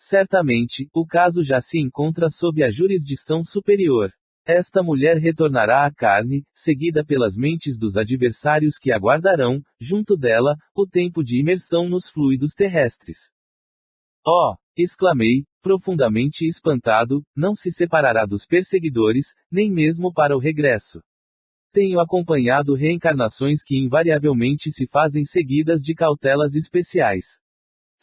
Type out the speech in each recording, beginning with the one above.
Certamente, o caso já se encontra sob a jurisdição superior. Esta mulher retornará à carne, seguida pelas mentes dos adversários que aguardarão, junto dela, o tempo de imersão nos fluidos terrestres. Oh! Exclamei, profundamente espantado, não se separará dos perseguidores, nem mesmo para o regresso. Tenho acompanhado reencarnações que invariavelmente se fazem seguidas de cautelas especiais.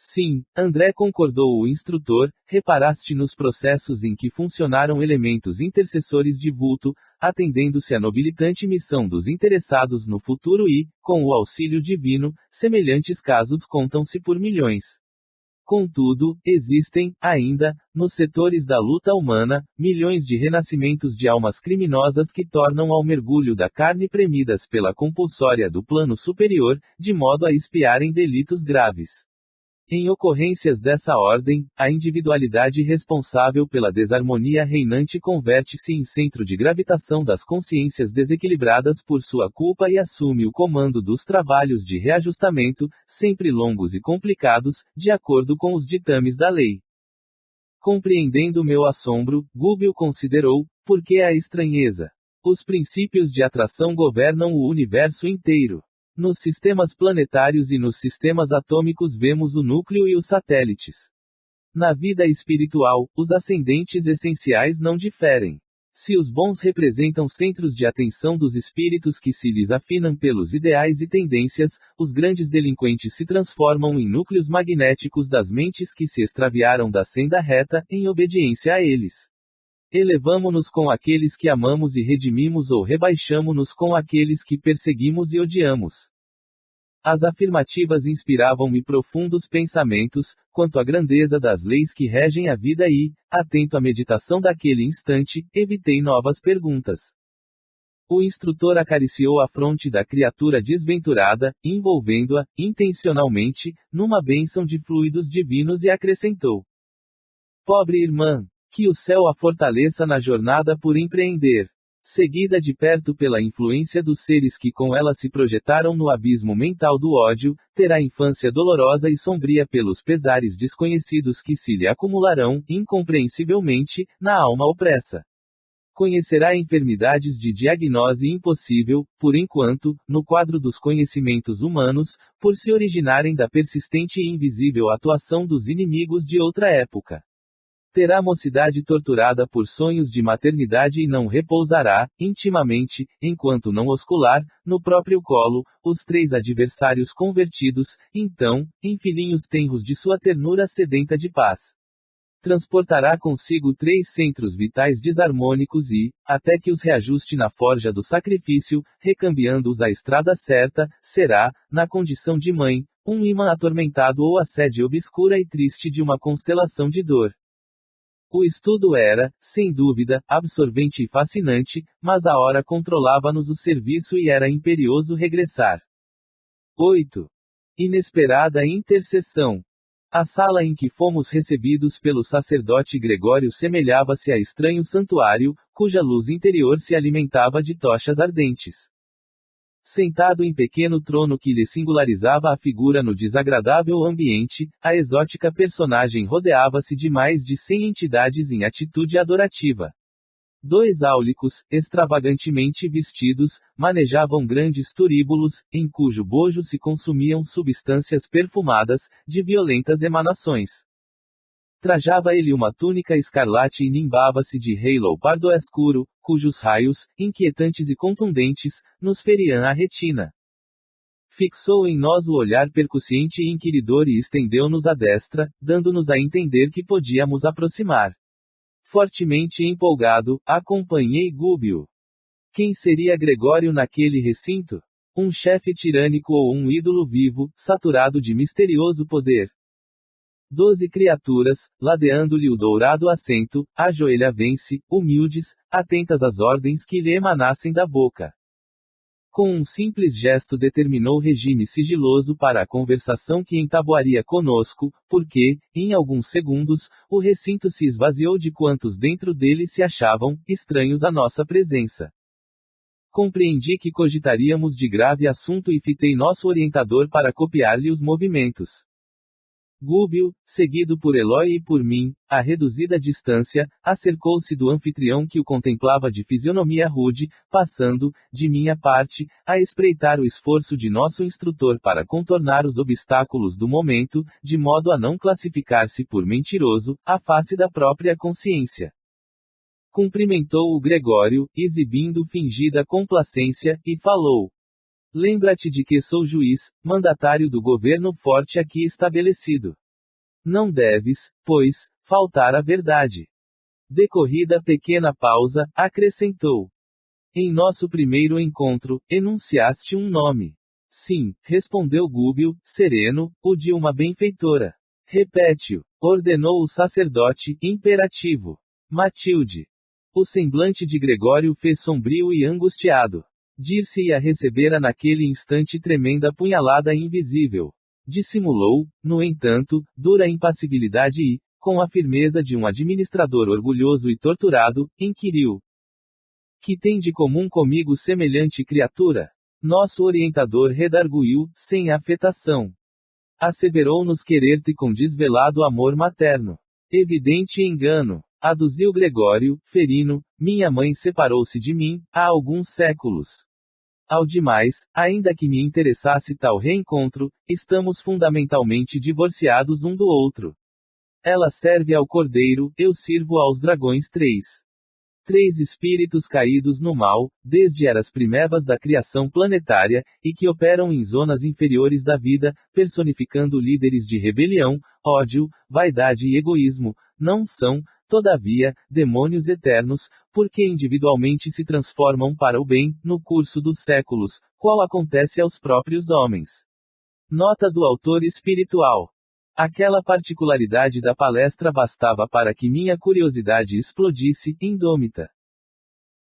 Sim, André, concordou o instrutor, reparaste nos processos em que funcionaram elementos intercessores de vulto, atendendo-se à nobilitante missão dos interessados no futuro e, com o auxílio divino, semelhantes casos contam-se por milhões. Contudo, existem, ainda, nos setores da luta humana, milhões de renascimentos de almas criminosas que tornam ao mergulho da carne premidas pela compulsória do plano superior, de modo a expiarem delitos graves. Em ocorrências dessa ordem, a individualidade responsável pela desarmonia reinante converte-se em centro de gravitação das consciências desequilibradas por sua culpa e assume o comando dos trabalhos de reajustamento, sempre longos e complicados, de acordo com os ditames da lei. Compreendendo meu assombro, Gubbio considerou, por que a estranheza? Os princípios de atração governam o universo inteiro. Nos sistemas planetários e nos sistemas atômicos vemos o núcleo e os satélites. Na vida espiritual, os ascendentes essenciais não diferem. Se os bons representam centros de atenção dos espíritos que se lhes afinam pelos ideais e tendências, os grandes delinquentes se transformam em núcleos magnéticos das mentes que se extraviaram da senda reta, em obediência a eles. Elevamo-nos com aqueles que amamos e redimimos ou rebaixamo-nos com aqueles que perseguimos e odiamos. As afirmativas inspiravam-me profundos pensamentos, quanto à grandeza das leis que regem a vida e, atento à meditação daquele instante, evitei novas perguntas. O instrutor acariciou a fronte da criatura desventurada, envolvendo-a, intencionalmente, numa bênção de fluidos divinos e acrescentou: Pobre irmã! Que o céu a fortaleça na jornada por empreender. Seguida de perto pela influência dos seres que com ela se projetaram no abismo mental do ódio, terá infância dolorosa e sombria pelos pesares desconhecidos que se lhe acumularão, incompreensivelmente, na alma opressa. Conhecerá enfermidades de diagnose impossível, por enquanto, no quadro dos conhecimentos humanos, por se originarem da persistente e invisível atuação dos inimigos de outra época. Terá mocidade torturada por sonhos de maternidade e não repousará, intimamente, enquanto não oscular, no próprio colo, os 3 adversários convertidos, então, em filhinhos tenros de sua ternura sedenta de paz. Transportará consigo 3 centros vitais desarmônicos e, até que os reajuste na forja do sacrifício, recambiando-os à estrada certa, será, na condição de mãe, um imã atormentado ou a sede obscura e triste de uma constelação de dor. O estudo era, sem dúvida, absorvente e fascinante, mas a hora controlava-nos o serviço e era imperioso regressar. 8. Inesperada intercessão. A sala em que fomos recebidos pelo sacerdote Gregório semelhava-se a estranho santuário, cuja luz interior se alimentava de tochas ardentes. Sentado em pequeno trono que lhe singularizava a figura no desagradável ambiente, a exótica personagem rodeava-se de mais de 100 entidades em atitude adorativa. 2 áulicos, extravagantemente vestidos, manejavam grandes turíbulos, em cujo bojo se consumiam substâncias perfumadas, de violentas emanações. Trajava ele uma túnica escarlate e nimbava-se de halo pardo escuro, cujos raios, inquietantes e contundentes, nos feriam a retina. Fixou em nós o olhar percussiente e inquiridor e estendeu-nos a destra, dando-nos a entender que podíamos aproximar. Fortemente empolgado, acompanhei Gubbio. Quem seria Gregório naquele recinto? Um chefe tirânico ou um ídolo vivo, saturado de misterioso poder? 12 criaturas, ladeando-lhe o dourado assento, ajoelhavam-se, humildes, atentas às ordens que lhe emanassem da boca. Com um simples gesto determinou regime sigiloso para a conversação que entabuaria conosco, porque, em alguns segundos, o recinto se esvaziou de quantos dentro dele se achavam, estranhos à nossa presença. Compreendi que cogitaríamos de grave assunto e fitei nosso orientador para copiar-lhe os movimentos. Gúbio, seguido por Eloy e por mim, a reduzida distância, acercou-se do anfitrião que o contemplava de fisionomia rude, passando, de minha parte, a espreitar o esforço de nosso instrutor para contornar os obstáculos do momento, de modo a não classificar-se por mentiroso, à face da própria consciência. Cumprimentou o Gregório, exibindo fingida complacência, e falou: lembra-te de que sou juiz, mandatário do governo forte aqui estabelecido. Não deves, pois, faltar à verdade. Decorrida pequena pausa, acrescentou: em nosso primeiro encontro, enunciaste um nome. Sim, respondeu Gúbio, sereno, o de uma benfeitora. Repete-o, ordenou o sacerdote, imperativo. Matilde. O semblante de Gregório fez sombrio e angustiado. Dir-se-ia recebera naquele instante tremenda punhalada invisível. Dissimulou, no entanto, dura impassibilidade e, com a firmeza de um administrador orgulhoso e torturado, inquiriu: que tem de comum comigo semelhante criatura? Nosso orientador redarguiu, sem afetação. Asseverou-nos querer-te com desvelado amor materno. Evidente engano. Aduziu Gregório, ferino, minha mãe separou-se de mim, há alguns séculos. Ao demais, ainda que me interessasse tal reencontro, estamos fundamentalmente divorciados um do outro. Ela serve ao cordeiro, eu sirvo aos dragões. Três espíritos caídos no mal, desde eras primevas da criação planetária, e que operam em zonas inferiores da vida, personificando líderes de rebelião, ódio, vaidade e egoísmo, não são, todavia, demônios eternos, porque individualmente se transformam para o bem, no curso dos séculos, qual acontece aos próprios homens. Nota do autor espiritual. Aquela particularidade da palestra bastava para que minha curiosidade explodisse, indômita.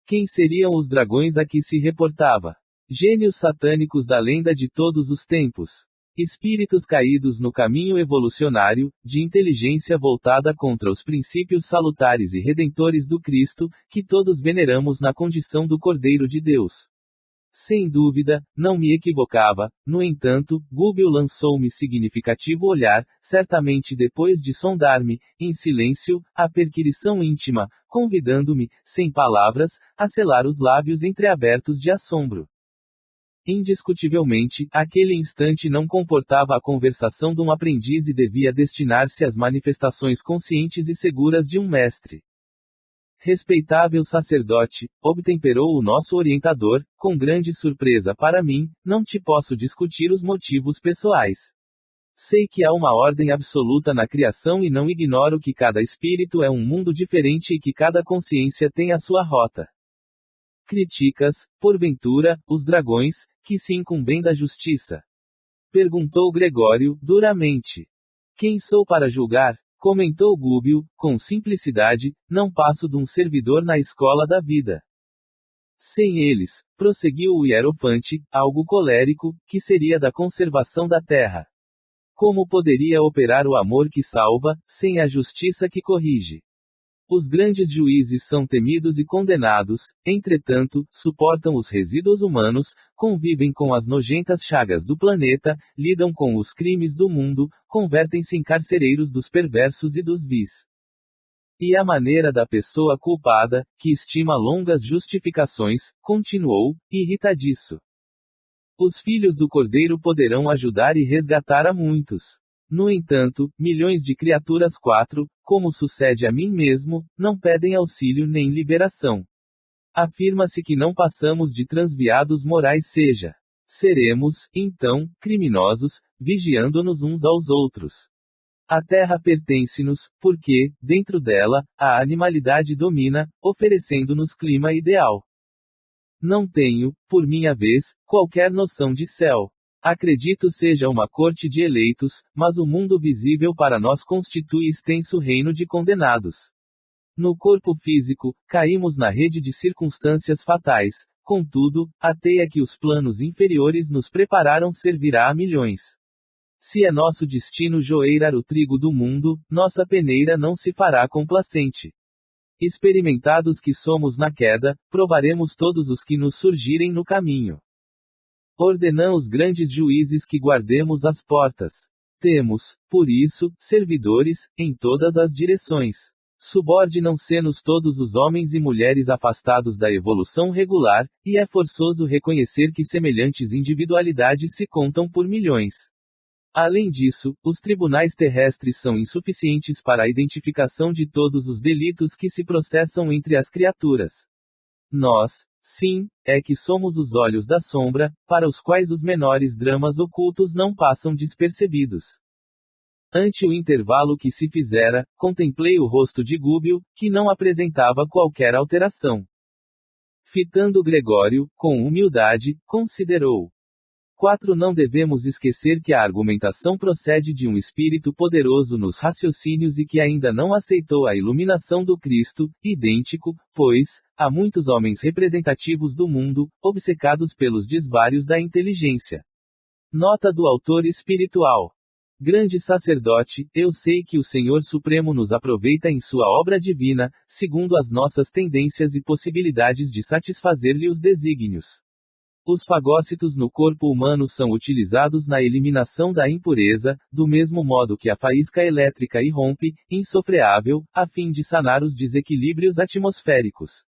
Quem seriam os dragões a que se reportava? Gênios satânicos da lenda de todos os tempos. Espíritos caídos no caminho evolucionário, de inteligência voltada contra os princípios salutares e redentores do Cristo, que todos veneramos na condição do Cordeiro de Deus. Sem dúvida, não me equivocava, no entanto, Gúbio lançou-me significativo olhar, certamente depois de sondar-me, em silêncio, a perquirição íntima, convidando-me, sem palavras, a selar os lábios entreabertos de assombro. Indiscutivelmente, aquele instante não comportava a conversação de um aprendiz e devia destinar-se às manifestações conscientes e seguras de um mestre. Respeitável sacerdote, obtemperou o nosso orientador, com grande surpresa para mim, não te posso discutir os motivos pessoais. Sei que há uma ordem absoluta na criação e não ignoro que cada espírito é um mundo diferente e que cada consciência tem a sua rota. Criticas, porventura, os dragões, que se incumbem da justiça? Perguntou Gregório, duramente. Quem sou para julgar? Comentou Gúbio, com simplicidade, não passo de um servidor na escola da vida. Sem eles, prosseguiu o hierofante, algo colérico, que seria da conservação da terra. Como poderia operar o amor que salva, sem a justiça que corrige? Os grandes juízes são temidos e condenados, entretanto, suportam os resíduos humanos, convivem com as nojentas chagas do planeta, lidam com os crimes do mundo, convertem-se em carcereiros dos perversos e dos vis. E a maneira da pessoa culpada, que estima longas justificações, continuou, irritadiço. Os filhos do Cordeiro poderão ajudar e resgatar a muitos. No entanto, milhões de criaturas como sucede a mim mesmo, não pedem auxílio nem liberação. Afirma-se que não passamos de transviados morais seremos, então, criminosos, vigiando-nos uns aos outros. A terra pertence-nos, porque, dentro dela, a animalidade domina, oferecendo-nos clima ideal. Não tenho, por minha vez, qualquer noção de céu. Acredito seja uma corte de eleitos, mas o mundo visível para nós constitui extenso reino de condenados. No corpo físico, caímos na rede de circunstâncias fatais, contudo, a teia que os planos inferiores nos prepararam servirá a milhões. Se é nosso destino joeirar o trigo do mundo, nossa peneira não se fará complacente. Experimentados que somos na queda, provaremos todos os que nos surgirem no caminho. Ordenam os grandes juízes que guardemos as portas. Temos, por isso, servidores, em todas as direções. Subordinam-se-nos todos os homens e mulheres afastados da evolução regular, e é forçoso reconhecer que semelhantes individualidades se contam por milhões. Além disso, os tribunais terrestres são insuficientes para a identificação de todos os delitos que se processam entre as criaturas. Nós, sim, é que somos os olhos da sombra, para os quais os menores dramas ocultos não passam despercebidos. Ante o intervalo que se fizera, contemplei o rosto de Gúbio, que não apresentava qualquer alteração. Fitando Gregório, com humildade, considerou. 4. Não devemos esquecer que a argumentação procede de um espírito poderoso nos raciocínios e que ainda não aceitou a iluminação do Cristo, idêntico, pois, há muitos homens representativos do mundo, obcecados pelos desvários da inteligência. Nota do autor espiritual. Grande sacerdote, eu sei que o Senhor Supremo nos aproveita em sua obra divina, segundo as nossas tendências e possibilidades de satisfazer-lhe os desígnios. Os fagócitos no corpo humano são utilizados na eliminação da impureza, do mesmo modo que a faísca elétrica irrompe, insofreável, a fim de sanar os desequilíbrios atmosféricos.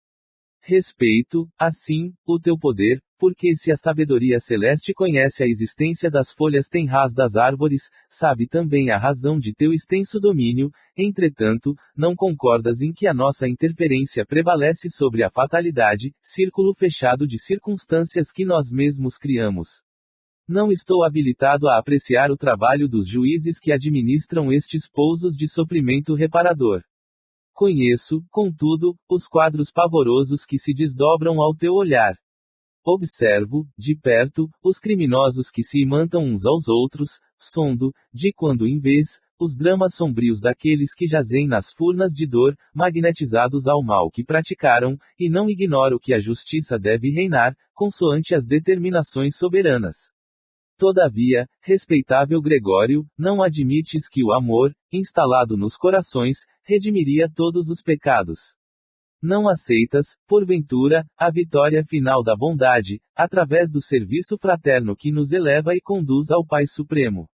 Respeito, assim, o teu poder, porque se a sabedoria celeste conhece a existência das folhas tenraz das árvores, sabe também a razão de teu extenso domínio, entretanto, não concordas em que a nossa interferência prevalece sobre a fatalidade, círculo fechado de circunstâncias que nós mesmos criamos. Não estou habilitado a apreciar o trabalho dos juízes que administram estes pousos de sofrimento reparador. Conheço, contudo, os quadros pavorosos que se desdobram ao teu olhar. Observo, de perto, os criminosos que se imantam uns aos outros, sondo, de quando em vez, os dramas sombrios daqueles que jazem nas furnas de dor, magnetizados ao mal que praticaram, e não ignoro que a justiça deve reinar, consoante as determinações soberanas. Todavia, respeitável Gregório, não admites que o amor, instalado nos corações, redimiria todos os pecados. Não aceitas, porventura, a vitória final da bondade, através do serviço fraterno que nos eleva e conduz ao Pai Supremo.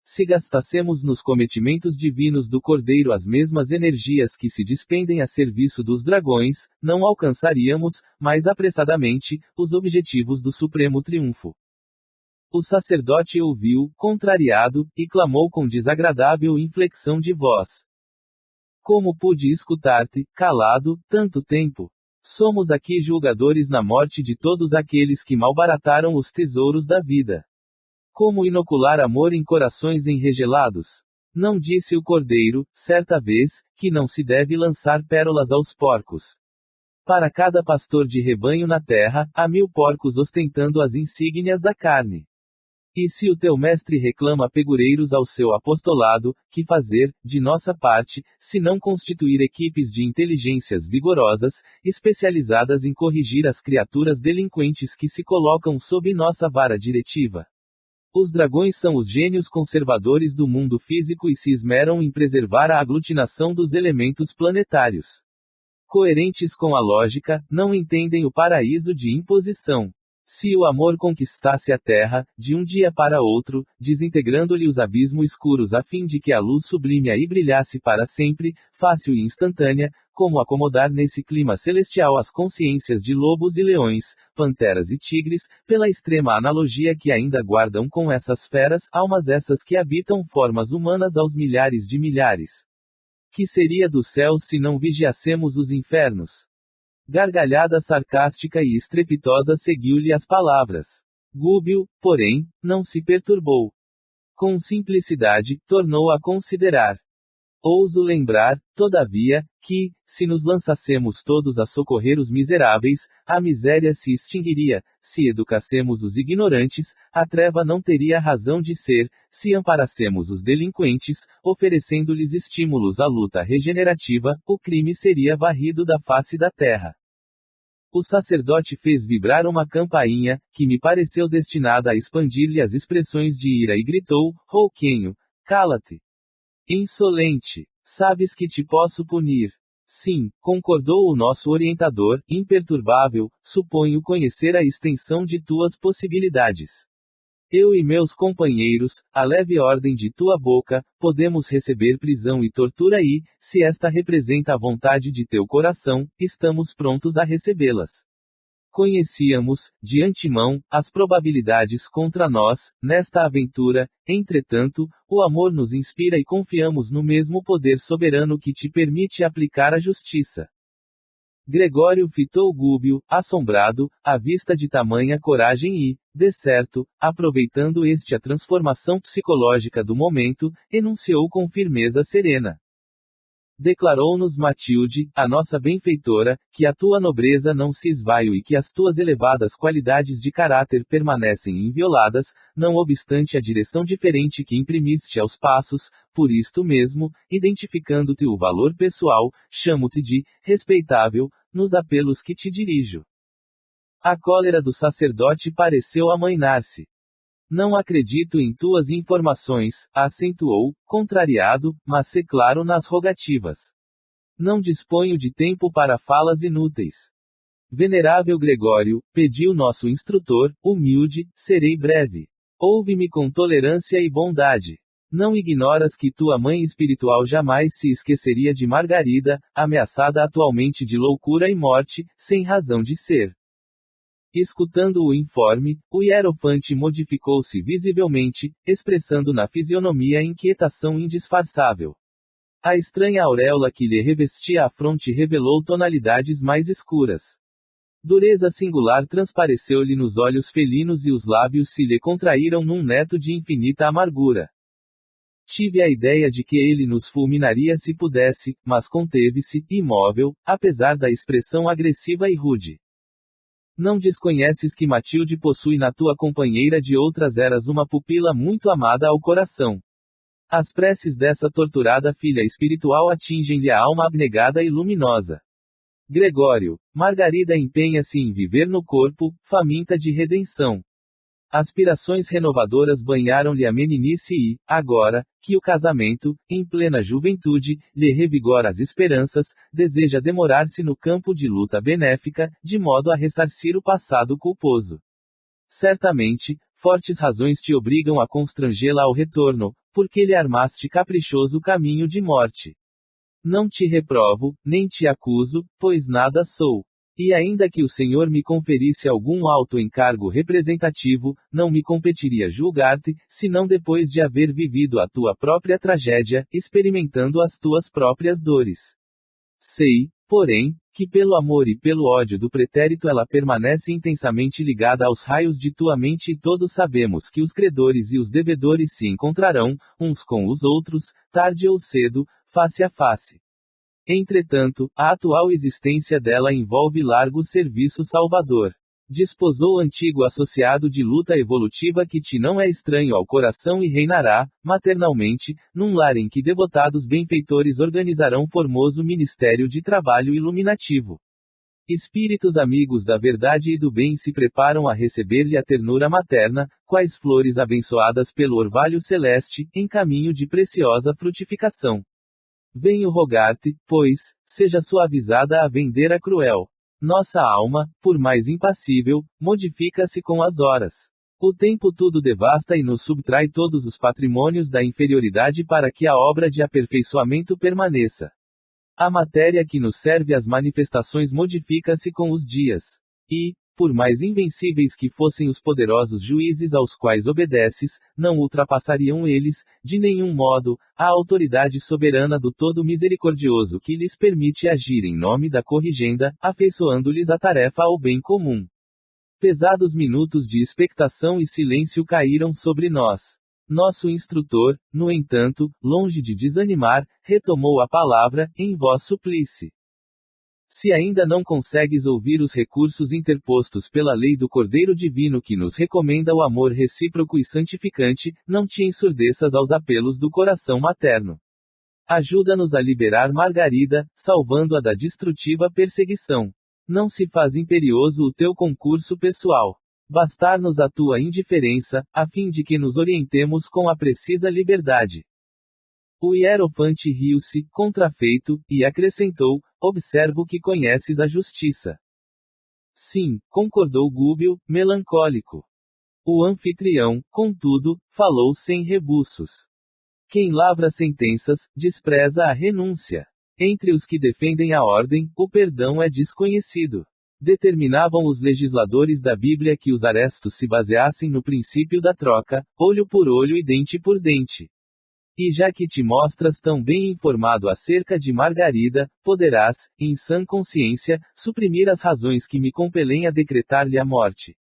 Se gastássemos nos cometimentos divinos do Cordeiro as mesmas energias que se despendem a serviço dos dragões, não alcançaríamos, mais apressadamente, os objetivos do Supremo Triunfo. O sacerdote ouviu, contrariado, e clamou com desagradável inflexão de voz. Como pude escutar-te, calado, tanto tempo? Somos aqui julgadores na morte de todos aqueles que malbarataram os tesouros da vida. Como inocular amor em corações enregelados? Não disse o Cordeiro, certa vez, que não se deve lançar pérolas aos porcos. Para cada pastor de rebanho na terra, há 1000 porcos ostentando as insígnias da carne. E se o teu mestre reclama pegureiros ao seu apostolado, que fazer, de nossa parte, se não constituir equipes de inteligências vigorosas, especializadas em corrigir as criaturas delinquentes que se colocam sob nossa vara diretiva? Os dragões são os gênios conservadores do mundo físico e se esmeram em preservar a aglutinação dos elementos planetários. Coerentes com a lógica, não entendem o paraíso de imposição. Se o amor conquistasse a Terra, de um dia para outro, desintegrando-lhe os abismos escuros a fim de que a luz sublime aí brilhasse para sempre, fácil e instantânea, como acomodar nesse clima celestial as consciências de lobos e leões, panteras e tigres, pela extrema analogia que ainda guardam com essas feras, almas essas que habitam formas humanas aos milhares de milhares. Que seria do céu se não vigiássemos os infernos? Gargalhada sarcástica e estrepitosa seguiu-lhe as palavras. Gúbio, porém, não se perturbou. Com simplicidade, tornou a considerar. Ouso lembrar, todavia, que, se nos lançássemos todos a socorrer os miseráveis, a miséria se extinguiria; se educássemos os ignorantes, a treva não teria razão de ser; se amparássemos os delinquentes, oferecendo-lhes estímulos à luta regenerativa, o crime seria varrido da face da terra. O sacerdote fez vibrar uma campainha, que me pareceu destinada a expandir-lhe as expressões de ira e gritou, rouquenho: cala-te! Insolente! Sabes que te posso punir. Sim, concordou o nosso orientador, imperturbável, suponho conhecer a extensão de tuas possibilidades. Eu e meus companheiros, a leve ordem de tua boca, podemos receber prisão e tortura e, se esta representa a vontade de teu coração, estamos prontos a recebê-las. Conhecíamos, de antemão, as probabilidades contra nós, nesta aventura, entretanto, o amor nos inspira e confiamos no mesmo poder soberano que te permite aplicar a justiça. Gregório fitou Gúbio, assombrado, à vista de tamanha coragem e, de certo, aproveitando a transformação psicológica do momento, enunciou com firmeza serena. Declarou-nos Matilde, a nossa benfeitora, que a tua nobreza não se esvaiu e que as tuas elevadas qualidades de caráter permanecem invioladas, não obstante a direção diferente que imprimiste aos passos, por isto mesmo, identificando-te o valor pessoal, chamo-te de respeitável, nos apelos que te dirijo. A cólera do sacerdote pareceu amainar-se. Não acredito em tuas informações, acentuou, contrariado, mas se claro nas rogativas. Não disponho de tempo para falas inúteis. Venerável Gregório, pediu nosso instrutor, humilde, serei breve. Ouve-me com tolerância e bondade. Não ignoras que tua mãe espiritual jamais se esqueceria de Margarida, ameaçada atualmente de loucura e morte, sem razão de ser. Escutando o informe, o hierofante modificou-se visivelmente, expressando na fisionomia inquietação indisfarçável. A estranha auréola que lhe revestia a fronte revelou tonalidades mais escuras. Dureza singular transpareceu-lhe nos olhos felinos e os lábios se lhe contraíram num neto de infinita amargura. Tive a ideia de que ele nos fulminaria se pudesse, mas conteve-se, imóvel, apesar da expressão agressiva e rude. Não desconheces que Matilde possui na tua companheira de outras eras uma pupila muito amada ao coração. As preces dessa torturada filha espiritual atingem-lhe a alma abnegada e luminosa. Gregório, Margarida empenha-se em viver no corpo, faminta de redenção. Aspirações renovadoras banharam-lhe a meninice e, agora, que o casamento, em plena juventude, lhe revigora as esperanças, deseja demorar-se no campo de luta benéfica, de modo a ressarcir o passado culposo. Certamente, fortes razões te obrigam a constrangê-la ao retorno, porque lhe armaste caprichoso caminho de morte. Não te reprovo, nem te acuso, pois nada sou. E ainda que o Senhor me conferisse algum alto encargo representativo, não me competiria julgar-te, senão depois de haver vivido a tua própria tragédia, experimentando as tuas próprias dores. Sei, porém, que pelo amor e pelo ódio do pretérito ela permanece intensamente ligada aos raios de tua mente e todos sabemos que os credores e os devedores se encontrarão, uns com os outros, tarde ou cedo, face a face. Entretanto, a atual existência dela envolve largo serviço salvador. Desposou antigo associado de luta evolutiva que te não é estranho ao coração e reinará, maternalmente, num lar em que devotados benfeitores organizarão formoso ministério de trabalho iluminativo. Espíritos amigos da verdade e do bem se preparam a receber-lhe a ternura materna, quais flores abençoadas pelo orvalho celeste, em caminho de preciosa frutificação. Venho rogar-te, pois, seja suavizada a vendeira cruel. Nossa alma, por mais impassível, modifica-se com as horas. O tempo tudo devasta e nos subtrai todos os patrimônios da inferioridade para que a obra de aperfeiçoamento permaneça. A matéria que nos serve às manifestações modifica-se com os dias. E, por mais invencíveis que fossem os poderosos juízes aos quais obedeces, não ultrapassariam eles, de nenhum modo, a autoridade soberana do Todo Misericordioso que lhes permite agir em nome da corrigenda, afeiçoando-lhes a tarefa ao bem comum. Pesados minutos de expectação e silêncio caíram sobre nós. Nosso instrutor, no entanto, longe de desanimar, retomou a palavra, em voz suplice. Se ainda não consegues ouvir os recursos interpostos pela lei do Cordeiro Divino que nos recomenda o amor recíproco e santificante, não te ensurdeças aos apelos do coração materno. Ajuda-nos a liberar Margarida, salvando-a da destrutiva perseguição. Não se faz imperioso o teu concurso pessoal. Bastar-nos a tua indiferença, a fim de que nos orientemos com a precisa liberdade. O hierofante riu-se, contrafeito, e acrescentou, observo que conheces a justiça. Sim, concordou Gúbio, melancólico. O anfitrião, contudo, falou sem rebuços. Quem lavra sentenças, despreza a renúncia. Entre os que defendem a ordem, o perdão é desconhecido. Determinavam os legisladores da Bíblia que os arestos se baseassem no princípio da troca, olho por olho e dente por dente. E já que te mostras tão bem informado acerca de Margarida, poderás, em sã consciência, suprimir as razões que me compelem a decretar-lhe a morte.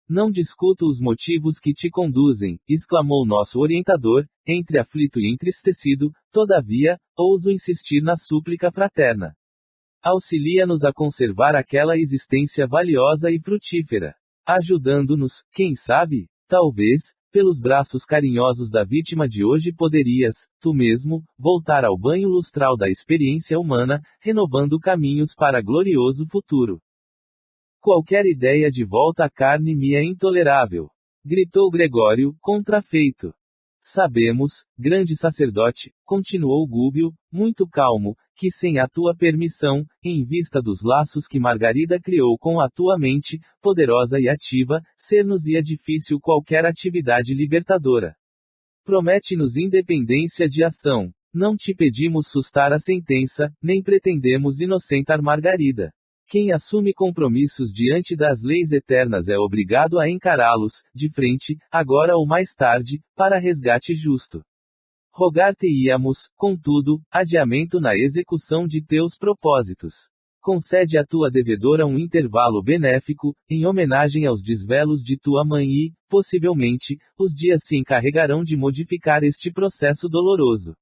Não discuto os motivos que te conduzem, exclamou nosso orientador, entre aflito e entristecido, todavia, ouso insistir na súplica fraterna. Auxilia-nos a conservar aquela existência valiosa e frutífera. Ajudando-nos, quem sabe, talvez, pelos braços carinhosos da vítima de hoje poderias, tu mesmo, voltar ao banho lustral da experiência humana, renovando caminhos para glorioso futuro. Qualquer ideia de volta à carne me é intolerável. Gritou Gregório, contrafeito. Sabemos, grande sacerdote, continuou Gúbio, muito calmo, que sem a tua permissão, em vista dos laços que Margarida criou com a tua mente, poderosa e ativa, ser-nos-ia difícil qualquer atividade libertadora. Promete-nos independência de ação. Não te pedimos sustar a sentença, nem pretendemos inocentar Margarida. Quem assume compromissos diante das leis eternas é obrigado a encará-los, de frente, agora ou mais tarde, para resgate justo. Rogar-te-íamos, contudo, adiamento na execução de teus propósitos. Concede à tua devedora um intervalo benéfico, em homenagem aos desvelos de tua mãe e, possivelmente, os dias se encarregarão de modificar este processo doloroso.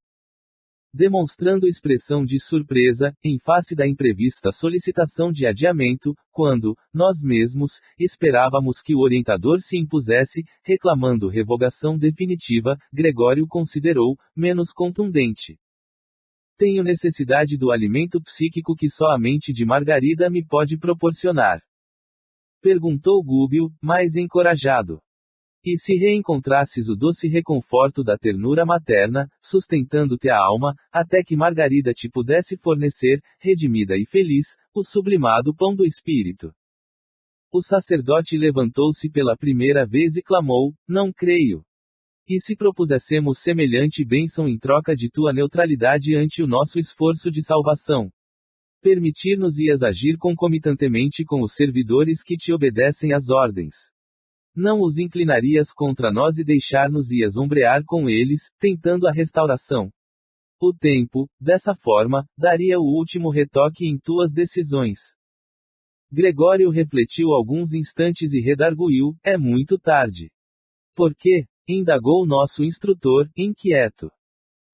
Demonstrando expressão de surpresa, em face da imprevista solicitação de adiamento, quando, nós mesmos, esperávamos que o orientador se impusesse, reclamando revogação definitiva, Gregório considerou, menos contundente. Tenho necessidade do alimento psíquico que só a mente de Margarida me pode proporcionar. Perguntou Gúbio, mais encorajado. E se reencontrasses o doce reconforto da ternura materna, sustentando-te a alma, até que Margarida te pudesse fornecer, redimida e feliz, o sublimado pão do espírito. O sacerdote levantou-se pela primeira vez e clamou, não creio. E se propuséssemos semelhante bênção em troca de tua neutralidade ante o nosso esforço de salvação? Permitir-nos-ias agir concomitantemente com os servidores que te obedecem às ordens. Não os inclinarias contra nós e deixar-nos-ias ombrear com eles, tentando a restauração. O tempo, dessa forma, daria o último retoque em tuas decisões. Gregório refletiu alguns instantes e redarguiu, é muito tarde. Por quê? Indagou nosso instrutor, inquieto.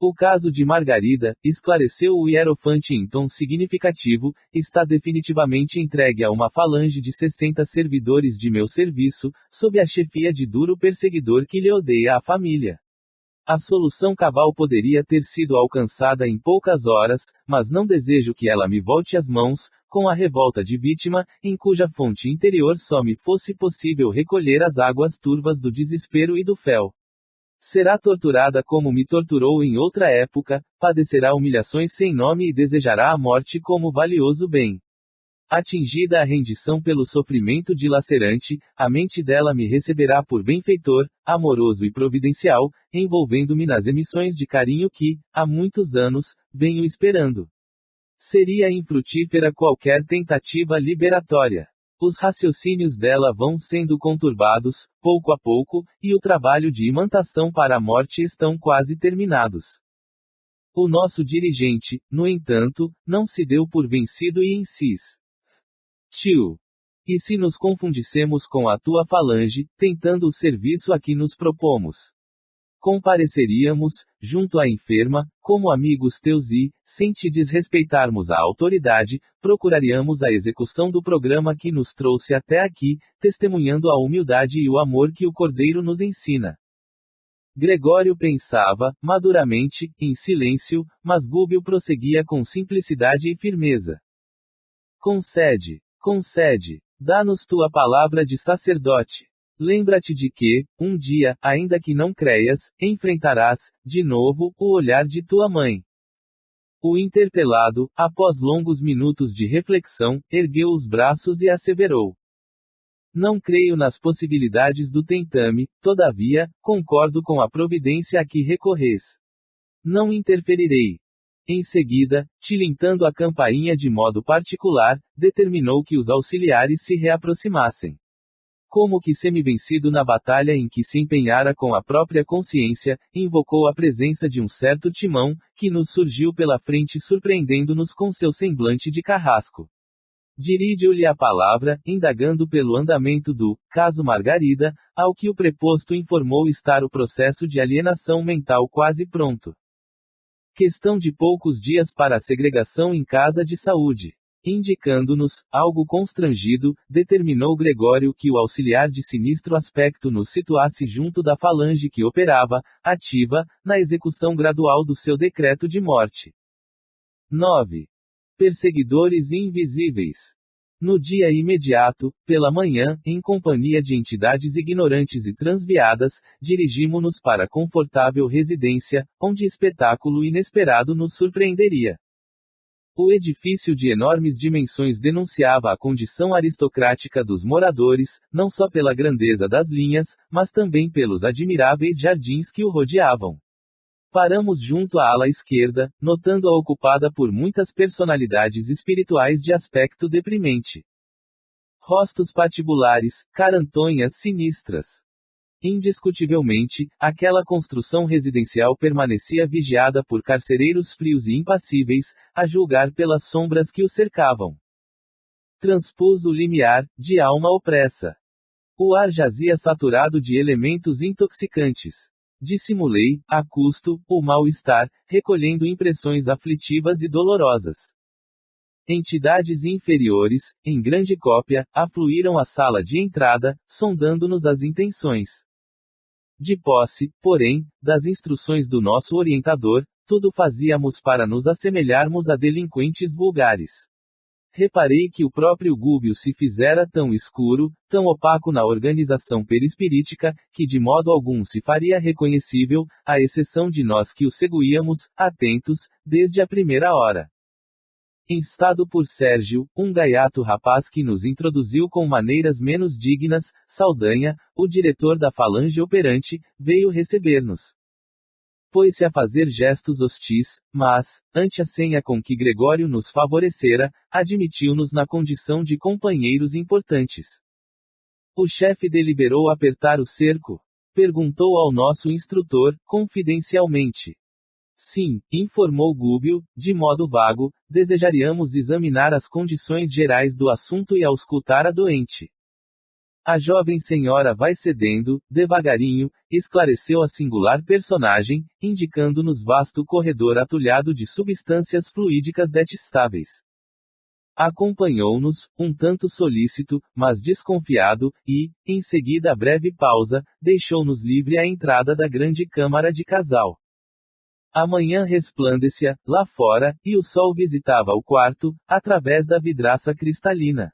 O caso de Margarida, esclareceu o hierofante em tom significativo, está definitivamente entregue a uma falange de 60 servidores de meu serviço, sob a chefia de duro perseguidor que lhe odeia a família. A solução cabal poderia ter sido alcançada em poucas horas, mas não desejo que ela me volte às mãos, com a revolta de vítima, em cuja fonte interior só me fosse possível recolher as águas turvas do desespero e do fel. Será torturada como me torturou em outra época, padecerá humilhações sem nome e desejará a morte como valioso bem. Atingida a rendição pelo sofrimento dilacerante, a mente dela me receberá por benfeitor, amoroso e providencial, envolvendo-me nas emissões de carinho que, há muitos anos, venho esperando. Seria infrutífera qualquer tentativa liberatória. Os raciocínios dela vão sendo conturbados, pouco a pouco, e o trabalho de imantação para a morte estão quase terminados. O nosso dirigente, no entanto, não se deu por vencido e insiste. Tio. E se nos confundissemos com a tua falange, tentando o serviço a que nos propomos? Compareceríamos, junto à enferma, como amigos teus e, sem te desrespeitarmos a autoridade, procuraríamos a execução do programa que nos trouxe até aqui, testemunhando a humildade e o amor que o Cordeiro nos ensina. Gregório pensava, maduramente, em silêncio, mas Gúbio prosseguia com simplicidade e firmeza. Concede, dá-nos tua palavra de sacerdote. Lembra-te de que, um dia, ainda que não creias, enfrentarás, de novo, o olhar de tua mãe. O interpelado, após longos minutos de reflexão, ergueu os braços e asseverou. Não creio nas possibilidades do tentame, todavia, concordo com a providência a que recorres. Não interferirei. Em seguida, tilintando a campainha de modo particular, determinou que os auxiliares se reaproximassem. Como que semi-vencido na batalha em que se empenhara com a própria consciência, invocou a presença de um certo Timão, que nos surgiu pela frente surpreendendo-nos com seu semblante de carrasco. Dirigiu-lhe a palavra, indagando pelo andamento do caso Margarida, ao que o preposto informou estar o processo de alienação mental quase pronto. Questão de poucos dias para a segregação em casa de saúde. Indicando-nos, algo constrangido, determinou Gregório que o auxiliar de sinistro aspecto nos situasse junto da falange que operava, ativa, na execução gradual do seu decreto de morte. 9. Perseguidores invisíveis. No dia imediato, pela manhã, em companhia de entidades ignorantes e transviadas, dirigimo-nos para a confortável residência, onde espetáculo inesperado nos surpreenderia. O edifício de enormes dimensões denunciava a condição aristocrática dos moradores, não só pela grandeza das linhas, mas também pelos admiráveis jardins que o rodeavam. Paramos junto à ala esquerda, notando-a ocupada por muitas personalidades espirituais de aspecto deprimente. Rostos patibulares, carantonhas sinistras. Indiscutivelmente, aquela construção residencial permanecia vigiada por carcereiros frios e impassíveis, a julgar pelas sombras que o cercavam. Transpus o limiar, de alma opressa. O ar jazia saturado de elementos intoxicantes. Dissimulei, a custo, o mal-estar, recolhendo impressões aflitivas e dolorosas. Entidades inferiores, em grande cópia, afluíram à sala de entrada, sondando-nos as intenções. De posse, porém, das instruções do nosso orientador, tudo fazíamos para nos assemelharmos a delinquentes vulgares. Reparei que o próprio Gúbio se fizera tão escuro, tão opaco na organização perispirítica, que de modo algum se faria reconhecível, à exceção de nós que o seguíamos, atentos, desde a primeira hora. Instado por Sérgio, um gaiato rapaz que nos introduziu com maneiras menos dignas, Saldanha, o diretor da falange operante, veio receber-nos. Pôs-se a fazer gestos hostis, mas, ante a senha com que Gregório nos favorecera, admitiu-nos na condição de companheiros importantes. O chefe deliberou apertar o cerco? Perguntou ao nosso instrutor, confidencialmente. Sim, informou Gúbio, de modo vago, desejaríamos examinar as condições gerais do assunto e auscultar a doente. A jovem senhora vai cedendo, devagarinho, esclareceu a singular personagem, indicando-nos vasto corredor atulhado de substâncias fluídicas detestáveis. Acompanhou-nos, um tanto solícito, mas desconfiado, e, em seguida a breve pausa, deixou-nos livre a entrada da grande câmara de casal. A manhã resplandecia, lá fora, e o sol visitava o quarto, através da vidraça cristalina.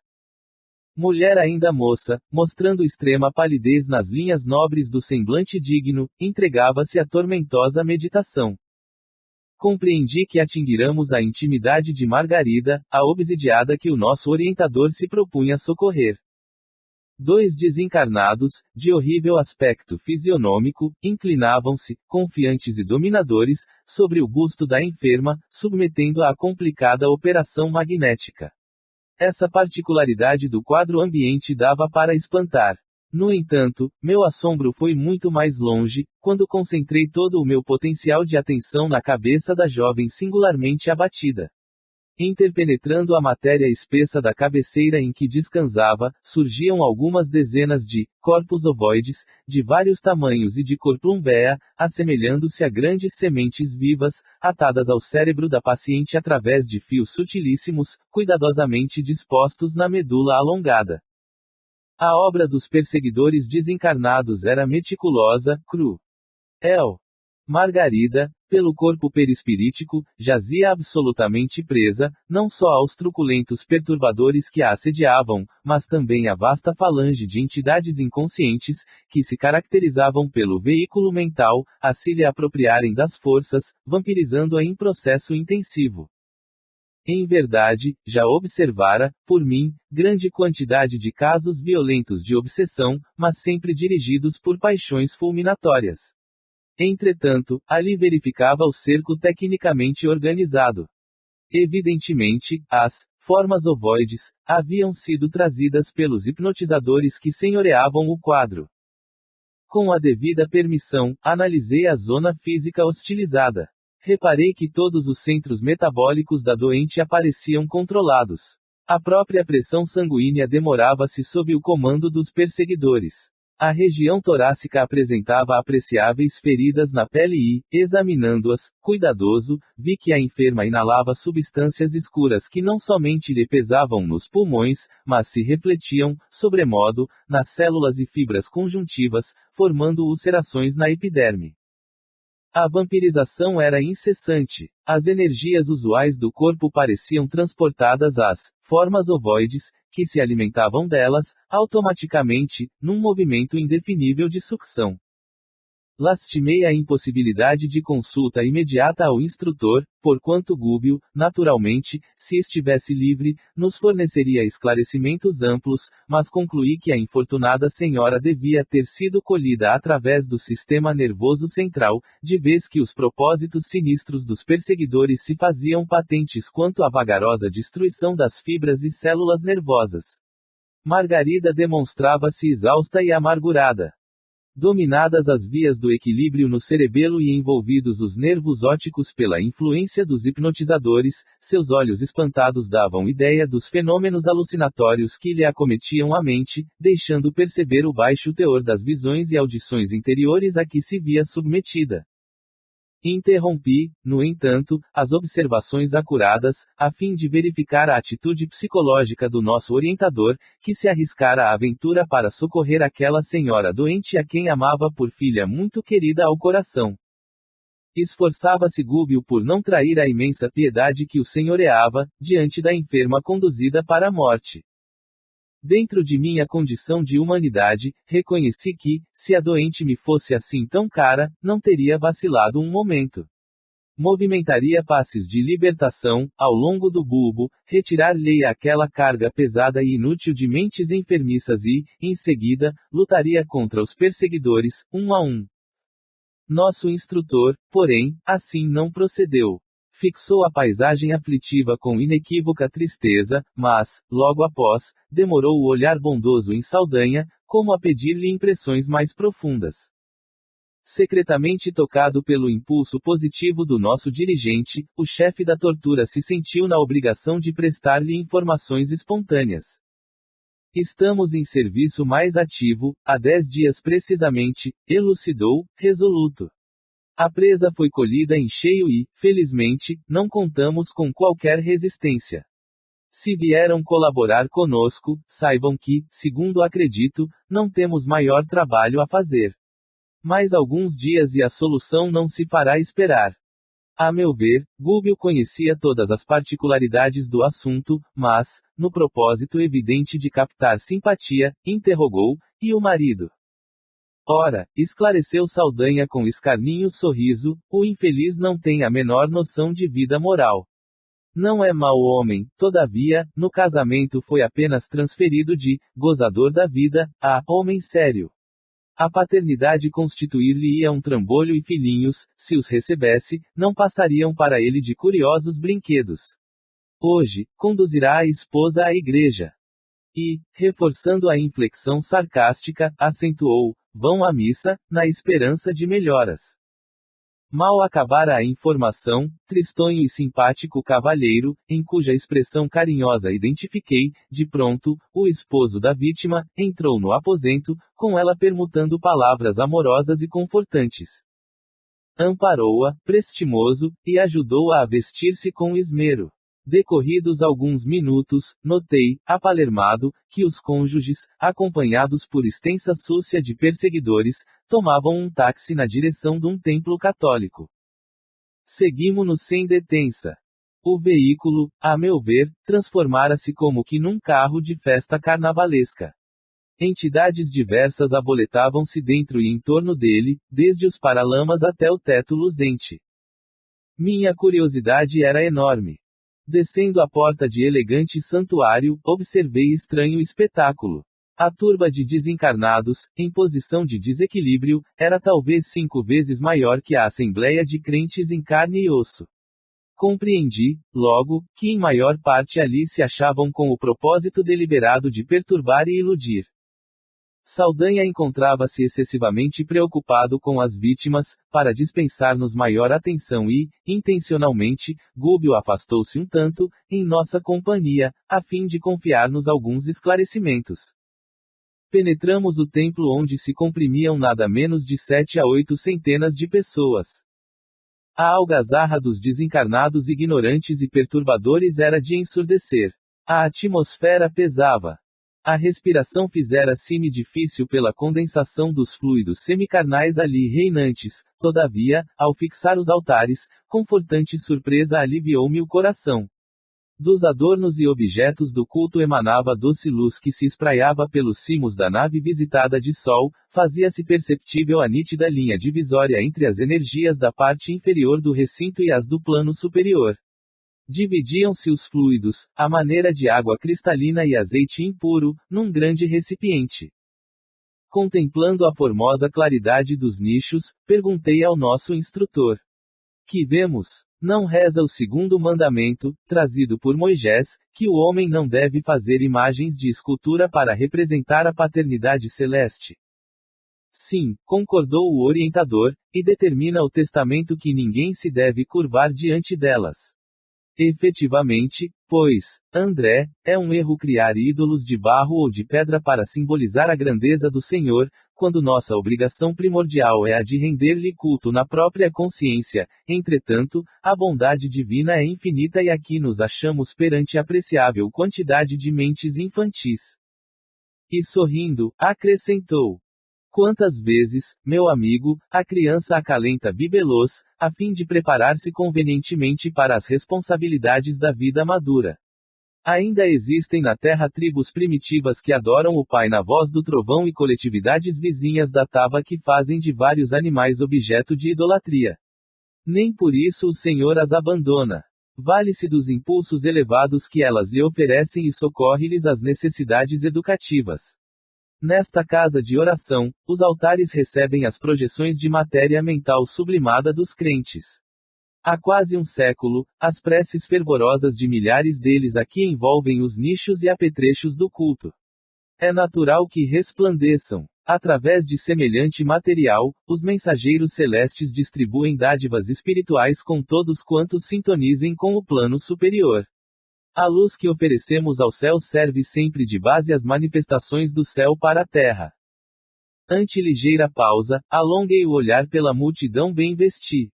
Mulher ainda moça, mostrando extrema palidez nas linhas nobres do semblante digno, entregava-se à tormentosa meditação. Compreendi que atingiramos a intimidade de Margarida, a obsidiada que o nosso orientador se propunha socorrer. Dois desencarnados, de horrível aspecto fisionômico, inclinavam-se, confiantes e dominadores, sobre o busto da enferma, submetendo-a à complicada operação magnética. Essa particularidade do quadro ambiente dava para espantar. No entanto, meu assombro foi muito mais longe, quando concentrei todo o meu potencial de atenção na cabeça da jovem singularmente abatida. Interpenetrando a matéria espessa da cabeceira em que descansava, surgiam algumas dezenas de corpos ovoides, de vários tamanhos e de cor plumbéa, assemelhando-se a grandes sementes vivas, atadas ao cérebro da paciente através de fios sutilíssimos, cuidadosamente dispostos na medula alongada. A obra dos perseguidores desencarnados era meticulosa, cruel. Margarida, pelo corpo perispirítico, jazia absolutamente presa, não só aos truculentos perturbadores que a assediavam, mas também à vasta falange de entidades inconscientes, que se caracterizavam pelo veículo mental, a se lhe apropriarem das forças, vampirizando-a em processo intensivo. Em verdade, já observara, por mim, grande quantidade de casos violentos de obsessão, mas sempre dirigidos por paixões fulminatórias. Entretanto, ali verificava o cerco tecnicamente organizado. Evidentemente, as formas ovoides haviam sido trazidas pelos hipnotizadores que senhoreavam o quadro. Com a devida permissão, analisei a zona física hostilizada. Reparei que todos os centros metabólicos da doente apareciam controlados. A própria pressão sanguínea demorava-se sob o comando dos perseguidores. A região torácica apresentava apreciáveis feridas na pele e, examinando-as, cuidadoso, vi que a enferma inalava substâncias escuras que não somente lhe pesavam nos pulmões, mas se refletiam, sobremodo, nas células e fibras conjuntivas, formando ulcerações na epiderme. A vampirização era incessante. As energias usuais do corpo pareciam transportadas às formas ovoides, que se alimentavam delas, automaticamente, num movimento indefinível de sucção. Lastimei a impossibilidade de consulta imediata ao instrutor, porquanto Gúbio, naturalmente, se estivesse livre, nos forneceria esclarecimentos amplos, mas concluí que a infortunada senhora devia ter sido colhida através do sistema nervoso central, de vez que os propósitos sinistros dos perseguidores se faziam patentes quanto à vagarosa destruição das fibras e células nervosas. Margarida demonstrava-se exausta e amargurada. Dominadas as vias do equilíbrio no cerebelo e envolvidos os nervos ópticos pela influência dos hipnotizadores, seus olhos espantados davam ideia dos fenômenos alucinatórios que lhe acometiam a mente, deixando perceber o baixo teor das visões e audições interiores a que se via submetida. Interrompi, no entanto, as observações acuradas, a fim de verificar a atitude psicológica do nosso orientador, que se arriscara à aventura para socorrer aquela senhora doente a quem amava por filha muito querida ao coração. Esforçava-se Gúbio por não trair a imensa piedade que o senhoreava, diante da enferma conduzida para a morte. Dentro de minha condição de humanidade, reconheci que, se a doente me fosse assim tão cara, não teria vacilado um momento. Movimentaria passes de libertação, ao longo do bulbo, retirar-lhe aquela carga pesada e inútil de mentes enfermiças e, em seguida, lutaria contra os perseguidores, um a um. Nosso instrutor, porém, assim não procedeu. Fixou a paisagem aflitiva com inequívoca tristeza, mas, logo após, demorou o olhar bondoso em Saldanha, como a pedir-lhe impressões mais profundas. Secretamente tocado pelo impulso positivo do nosso dirigente, o chefe da tortura se sentiu na obrigação de prestar-lhe informações espontâneas. Estamos em serviço mais ativo, há 10 dias precisamente, elucidou, resoluto. A presa foi colhida em cheio e, felizmente, não contamos com qualquer resistência. Se vieram colaborar conosco, saibam que, segundo acredito, não temos maior trabalho a fazer. Mais alguns dias e a solução não se fará esperar. A meu ver, Gúbio conhecia todas as particularidades do assunto, mas, no propósito evidente de captar simpatia, interrogou, e o marido? Ora, esclareceu Saldanha com escarninho sorriso, o infeliz não tem a menor noção de vida moral. Não é mau homem, todavia, no casamento foi apenas transferido de gozador da vida a homem sério. A paternidade constituir-lhe-ia um trambolho e filhinhos, se os recebesse, não passariam para ele de curiosos brinquedos. Hoje, conduzirá a esposa à igreja. E, reforçando a inflexão sarcástica, acentuou, vão à missa, na esperança de melhoras. Mal acabara a informação, tristonho e simpático cavalheiro, em cuja expressão carinhosa identifiquei, de pronto, o esposo da vítima, entrou no aposento, com ela permutando palavras amorosas e confortantes. Amparou-a, prestimoso, e ajudou-a a vestir-se com esmero. Decorridos alguns minutos, notei, apalermado, que os cônjuges, acompanhados por extensa súcia de perseguidores, tomavam um táxi na direção de um templo católico. Seguimo-nos sem detença. O veículo, a meu ver, transformara-se como que num carro de festa carnavalesca. Entidades diversas aboletavam-se dentro e em torno dele, desde os paralamas até o teto luzente. Minha curiosidade era enorme. Descendo a porta de elegante santuário, observei estranho espetáculo. A turba de desencarnados, em posição de desequilíbrio, era talvez 5 vezes maior que a assembleia de crentes em carne e osso. Compreendi, logo, que em maior parte ali se achavam com o propósito deliberado de perturbar e iludir. Saldanha encontrava-se excessivamente preocupado com as vítimas, para dispensar-nos maior atenção e, intencionalmente, Gúbio afastou-se um tanto, em nossa companhia, a fim de confiar-nos alguns esclarecimentos. Penetramos o templo onde se comprimiam nada menos de 7 a 8 centenas de pessoas. A algazarra dos desencarnados ignorantes e perturbadores era de ensurdecer. A atmosfera pesava. A respiração fizera-se-me difícil pela condensação dos fluidos semicarnais ali reinantes, todavia, ao fixar os altares, confortante surpresa aliviou-me o coração. Dos adornos e objetos do culto emanava doce luz que se espraiava pelos cimos da nave visitada de sol, fazia-se perceptível a nítida linha divisória entre as energias da parte inferior do recinto e as do plano superior. Dividiam-se os fluidos, à maneira de água cristalina e azeite impuro, num grande recipiente. Contemplando a formosa claridade dos nichos, perguntei ao nosso instrutor: que vemos? Não reza o segundo mandamento, trazido por Moisés, que o homem não deve fazer imagens de escultura para representar a paternidade celeste? Sim, concordou o orientador, e determina o testamento que ninguém se deve curvar diante delas. Efetivamente, pois, André, é um erro criar ídolos de barro ou de pedra para simbolizar a grandeza do Senhor, quando nossa obrigação primordial é a de render-lhe culto na própria consciência. Entretanto, a bondade divina é infinita e aqui nos achamos perante apreciável quantidade de mentes infantis. E sorrindo, acrescentou: quantas vezes, meu amigo, a criança acalenta bibelôs, a fim de preparar-se convenientemente para as responsabilidades da vida madura. Ainda existem na Terra tribos primitivas que adoram o Pai na voz do trovão e coletividades vizinhas da taba que fazem de vários animais objeto de idolatria. Nem por isso o Senhor as abandona. Vale-se dos impulsos elevados que elas lhe oferecem e socorre-lhes as necessidades educativas. Nesta casa de oração, os altares recebem as projeções de matéria mental sublimada dos crentes. Há quase um século, as preces fervorosas de milhares deles aqui envolvem os nichos e apetrechos do culto. É natural que resplandeçam. Através de semelhante material, os mensageiros celestes distribuem dádivas espirituais com todos quantos sintonizem com o plano superior. A luz que oferecemos ao céu serve sempre de base às manifestações do céu para a terra. Ante ligeira pausa, alonguei o olhar pela multidão bem vestida.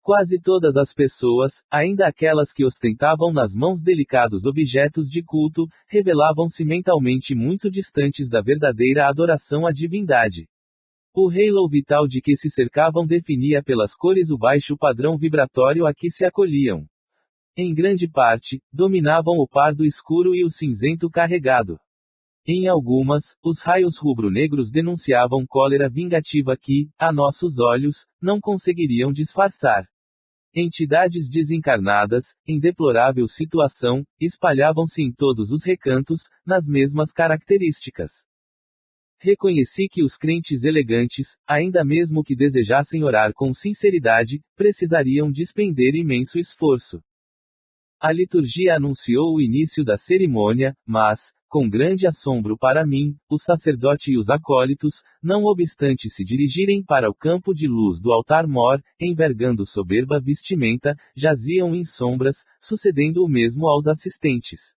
Quase todas as pessoas, ainda aquelas que ostentavam nas mãos delicados objetos de culto, revelavam-se mentalmente muito distantes da verdadeira adoração à divindade. O halo vital de que se cercavam definia pelas cores o baixo padrão vibratório a que se acolhiam. Em grande parte, dominavam o pardo escuro e o cinzento carregado. Em algumas, os raios rubro-negros denunciavam cólera vingativa que, a nossos olhos, não conseguiriam disfarçar. Entidades desencarnadas, em deplorável situação, espalhavam-se em todos os recantos, nas mesmas características. Reconheci que os crentes elegantes, ainda mesmo que desejassem orar com sinceridade, precisariam despender imenso esforço. A liturgia anunciou o início da cerimônia, mas, com grande assombro para mim, o sacerdote e os acólitos, não obstante se dirigirem para o campo de luz do altar-mor, envergando soberba vestimenta, jaziam em sombras, sucedendo o mesmo aos assistentes.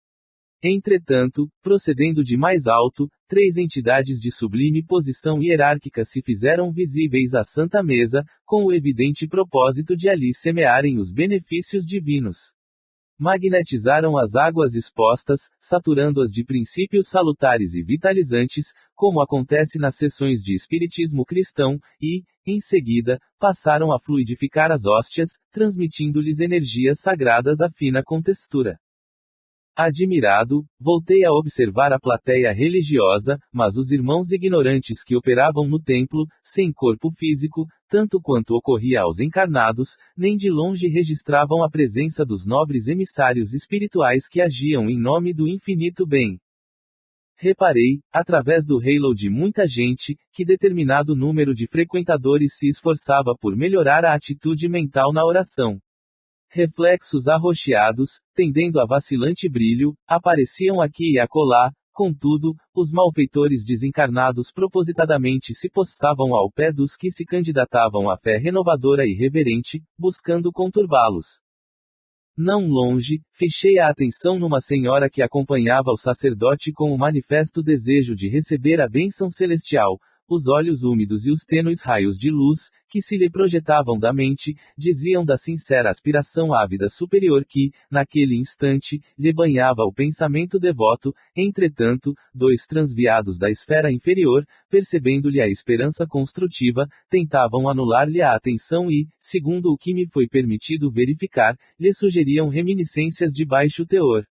Entretanto, procedendo de mais alto, 3 entidades de sublime posição hierárquica se fizeram visíveis à Santa Mesa, com o evidente propósito de ali semearem os benefícios divinos. Magnetizaram as águas expostas, saturando-as de princípios salutares e vitalizantes, como acontece nas sessões de espiritismo cristão, e, em seguida, passaram a fluidificar as hóstias, transmitindo-lhes energias sagradas à fina contextura. Admirado, voltei a observar a plateia religiosa, mas os irmãos ignorantes que operavam no templo, sem corpo físico, tanto quanto ocorria aos encarnados, nem de longe registravam a presença dos nobres emissários espirituais que agiam em nome do infinito bem. Reparei, através do halo de muita gente, que determinado número de frequentadores se esforçava por melhorar a atitude mental na oração. Reflexos arroxeados, tendendo a vacilante brilho, apareciam aqui e acolá, contudo, os malfeitores desencarnados propositadamente se postavam ao pé dos que se candidatavam à fé renovadora e reverente, buscando conturbá-los. Não longe, fechei a atenção numa senhora que acompanhava o sacerdote com o manifesto desejo de receber a bênção celestial. Os olhos úmidos e os tênues raios de luz, que se lhe projetavam da mente, diziam da sincera aspiração à vida superior que, naquele instante, lhe banhava o pensamento devoto. Entretanto, dois transviados da esfera inferior, percebendo-lhe a esperança construtiva, tentavam anular-lhe a atenção e, segundo o que me foi permitido verificar, lhe sugeriam reminiscências de baixo teor,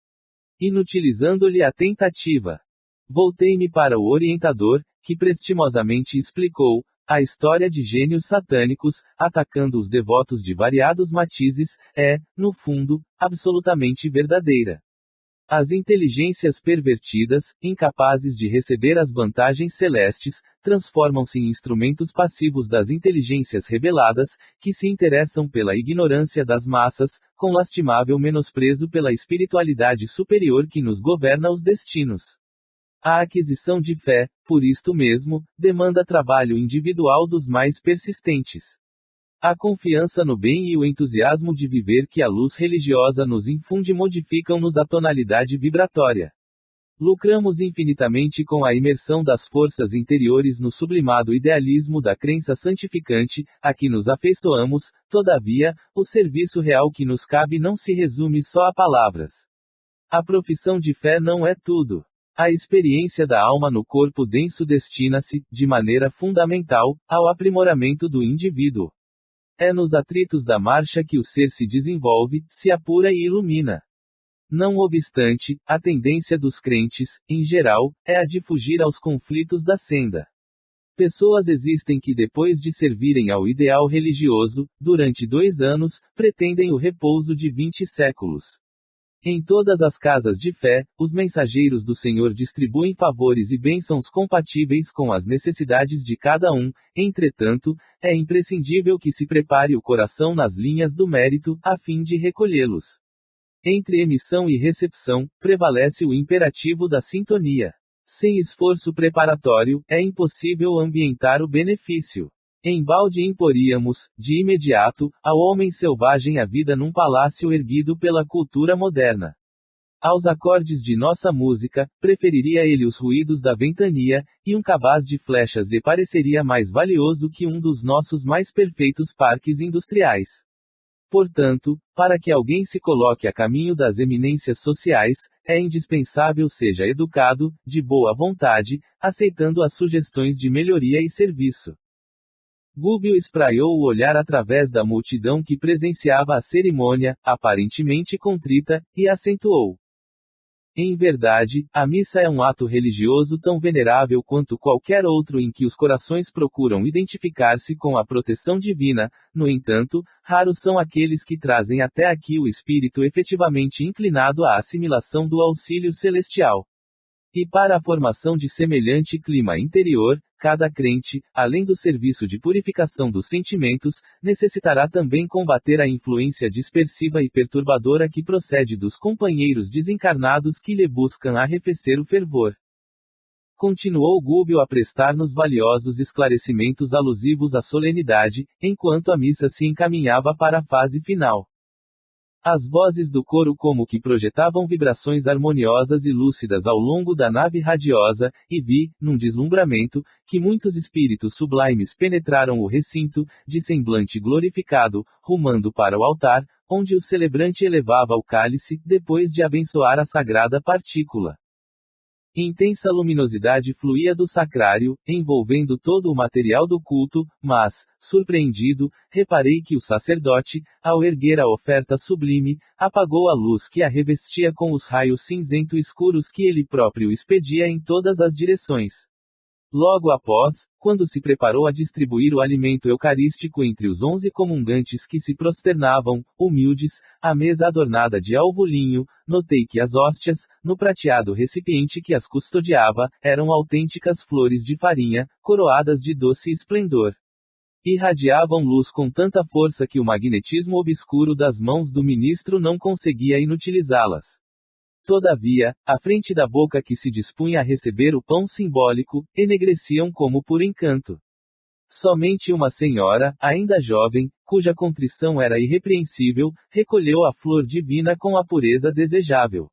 inutilizando-lhe a tentativa. Voltei-me para o orientador, que prestimosamente explicou a história de gênios satânicos, atacando os devotos de variados matizes, no fundo, absolutamente verdadeira. As inteligências pervertidas, incapazes de receber as vantagens celestes, transformam-se em instrumentos passivos das inteligências rebeladas, que se interessam pela ignorância das massas, com lastimável menosprezo pela espiritualidade superior que nos governa os destinos. A aquisição de fé, por isto mesmo, demanda trabalho individual dos mais persistentes. A confiança no bem e o entusiasmo de viver que a luz religiosa nos infunde modificam-nos a tonalidade vibratória. Lucramos infinitamente com a imersão das forças interiores no sublimado idealismo da crença santificante, a que nos afeiçoamos. Todavia, o serviço real que nos cabe não se resume só a palavras. A profissão de fé não é tudo. A experiência da alma no corpo denso destina-se, de maneira fundamental, ao aprimoramento do indivíduo. É nos atritos da marcha que o ser se desenvolve, se apura e ilumina. Não obstante, a tendência dos crentes, em geral, é a de fugir aos conflitos da senda. Pessoas existem que depois de servirem ao ideal religioso, durante 2 anos, pretendem o repouso de 20 séculos. Em todas as casas de fé, os mensageiros do Senhor distribuem favores e bênçãos compatíveis com as necessidades de cada um. Entretanto, é imprescindível que se prepare o coração nas linhas do mérito, a fim de recolhê-los. Entre emissão e recepção, prevalece o imperativo da sintonia. Sem esforço preparatório, é impossível ambientar o benefício. Embalde imporíamos, de imediato, ao homem selvagem a vida num palácio erguido pela cultura moderna. Aos acordes de nossa música, preferiria ele os ruídos da ventania, e um cabaz de flechas lhe pareceria mais valioso que um dos nossos mais perfeitos parques industriais. Portanto, para que alguém se coloque a caminho das eminências sociais, é indispensável seja educado, de boa vontade, aceitando as sugestões de melhoria e serviço. Gúbio espraiou o olhar através da multidão que presenciava a cerimônia, aparentemente contrita, e acentuou. Em verdade, a missa é um ato religioso tão venerável quanto qualquer outro em que os corações procuram identificar-se com a proteção divina. No entanto, raros são aqueles que trazem até aqui o espírito efetivamente inclinado à assimilação do auxílio celestial. E para a formação de semelhante clima interior, cada crente, além do serviço de purificação dos sentimentos, necessitará também combater a influência dispersiva e perturbadora que procede dos companheiros desencarnados que lhe buscam arrefecer o fervor. Continuou Gúbio a prestar-nos valiosos esclarecimentos alusivos à solenidade, enquanto a missa se encaminhava para a fase final. As vozes do coro como que projetavam vibrações harmoniosas e lúcidas ao longo da nave radiosa, e vi, num deslumbramento, que muitos espíritos sublimes penetraram o recinto, de semblante glorificado, rumando para o altar, onde o celebrante elevava o cálice, depois de abençoar a sagrada partícula. Intensa luminosidade fluía do sacrário, envolvendo todo o material do culto, mas, surpreendido, reparei que o sacerdote, ao erguer a oferta sublime, apagou a luz que a revestia com os raios cinzento escuros que ele próprio expedia em todas as direções. Logo após, quando se preparou a distribuir o alimento eucarístico entre os 11 comungantes que se prosternavam, humildes, à mesa adornada de alvo linho, notei que as hóstias, no prateado recipiente que as custodiava, eram autênticas flores de farinha, coroadas de doce esplendor. Irradiavam luz com tanta força que o magnetismo obscuro das mãos do ministro não conseguia inutilizá-las. Todavia, à frente da boca que se dispunha a receber o pão simbólico, enegreciam como por encanto. Somente uma senhora, ainda jovem, cuja contrição era irrepreensível, recolheu a flor divina com a pureza desejável.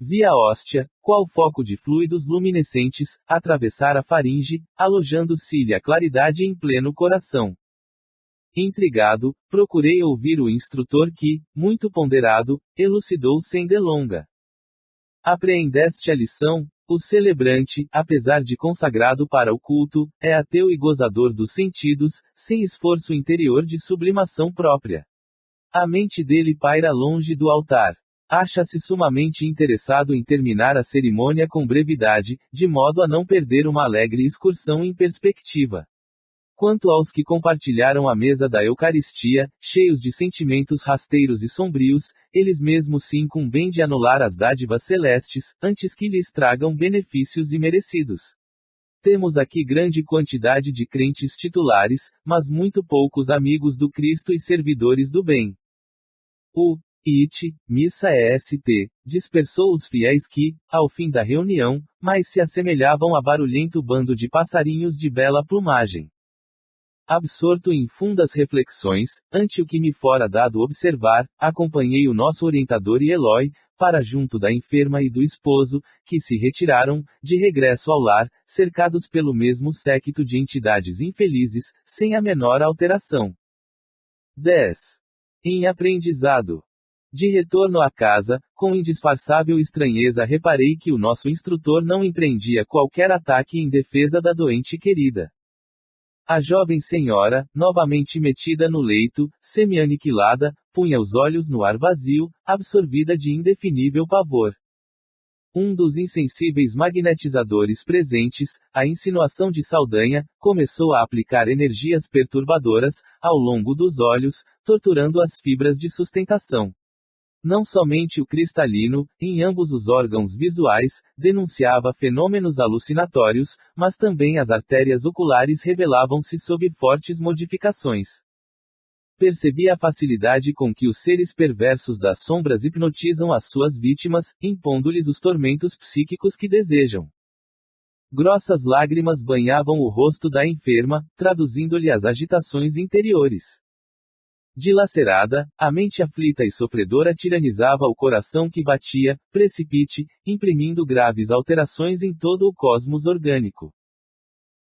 Vi a hóstia, qual foco de fluidos luminescentes, atravessar a faringe, alojando-se-lhe a claridade em pleno coração. Intrigado, procurei ouvir o instrutor que, muito ponderado, elucidou sem delonga. Apreendeste a lição? O celebrante, apesar de consagrado para o culto, é ateu e gozador dos sentidos, sem esforço interior de sublimação própria. A mente dele paira longe do altar. Acha-se sumamente interessado em terminar a cerimônia com brevidade, de modo a não perder uma alegre excursão em perspectiva. Quanto aos que compartilharam a mesa da Eucaristia, cheios de sentimentos rasteiros e sombrios, eles mesmos se incumbem de anular as dádivas celestes, antes que lhes tragam benefícios imerecidos. Temos aqui grande quantidade de crentes titulares, mas muito poucos amigos do Cristo e servidores do bem. O missa est, dispersou os fiéis que, ao fim da reunião, mais se assemelhavam a barulhento bando de passarinhos de bela plumagem. Absorto em fundas reflexões, ante o que me fora dado observar, acompanhei o nosso orientador e Eloy, para junto da enferma e do esposo, que se retiraram, de regresso ao lar, cercados pelo mesmo séquito de entidades infelizes, sem a menor alteração. 10. Em aprendizado. De retorno à casa, com indisfarçável estranheza reparei que o nosso instrutor não empreendia qualquer ataque em defesa da doente querida. A jovem senhora, novamente metida no leito, semi-aniquilada, punha os olhos no ar vazio, absorvida de indefinível pavor. Um dos insensíveis magnetizadores presentes, a insinuação de Saldanha, começou a aplicar energias perturbadoras, ao longo dos olhos, torturando as fibras de sustentação. Não somente o cristalino, em ambos os órgãos visuais, denunciava fenômenos alucinatórios, mas também as artérias oculares revelavam-se sob fortes modificações. Percebi a facilidade com que os seres perversos das sombras hipnotizam as suas vítimas, impondo-lhes os tormentos psíquicos que desejam. Grossas lágrimas banhavam o rosto da enferma, traduzindo-lhe as agitações interiores. Dilacerada, a mente aflita e sofredora tiranizava o coração que batia, precipite, imprimindo graves alterações em todo o cosmos orgânico.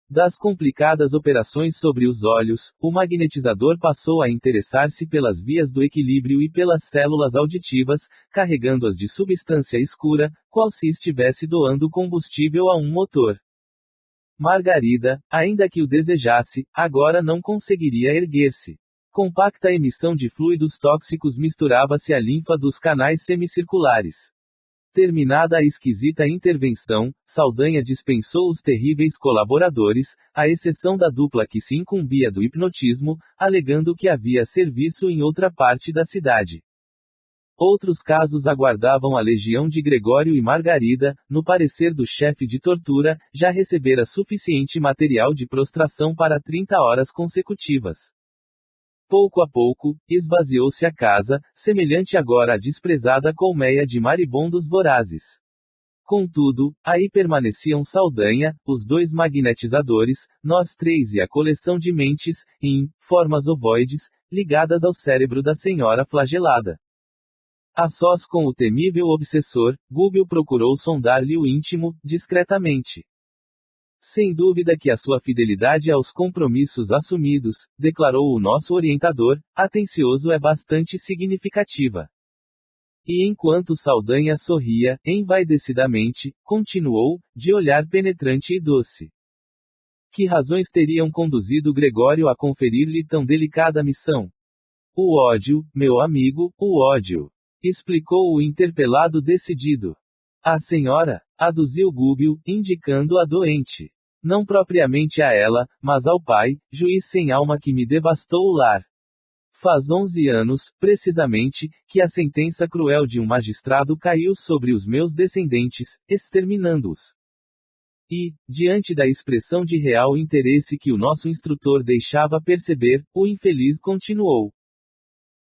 Das complicadas operações sobre os olhos, o magnetizador passou a interessar-se pelas vias do equilíbrio e pelas células auditivas, carregando-as de substância escura, qual se estivesse doando combustível a um motor. Margarida, ainda que o desejasse, agora não conseguiria erguer-se. Compacta emissão de fluidos tóxicos misturava-se à linfa dos canais semicirculares. Terminada a esquisita intervenção, Saldanha dispensou os terríveis colaboradores, à exceção da dupla que se incumbia do hipnotismo, alegando que havia serviço em outra parte da cidade. Outros casos aguardavam a legião de Gregório e Margarida, no parecer do chefe de tortura, já recebera suficiente material de prostração para 30 horas consecutivas. Pouco a pouco, esvaziou-se a casa, semelhante agora à desprezada colmeia de maribondos vorazes. Contudo, aí permaneciam Saldanha, os dois magnetizadores, nós três e a coleção de mentes, em formas ovoides, ligadas ao cérebro da senhora flagelada. A sós com o temível obsessor, Gúbio procurou sondar-lhe o íntimo, discretamente. Sem dúvida que a sua fidelidade aos compromissos assumidos, declarou o nosso orientador, atencioso, é bastante significativa. E enquanto Saldanha sorria, envaidecidamente, continuou, de olhar penetrante e doce. Que razões teriam conduzido Gregório a conferir-lhe tão delicada missão? O ódio, meu amigo, o ódio. Explicou o interpelado decidido. A senhora, aduziu Gúbio, indicando a doente. Não propriamente a ela, mas ao pai, juiz sem alma que me devastou o lar. Faz 11 anos, precisamente, que a sentença cruel de um magistrado caiu sobre os meus descendentes, exterminando-os. E, diante da expressão de real interesse que o nosso instrutor deixava perceber, o infeliz continuou.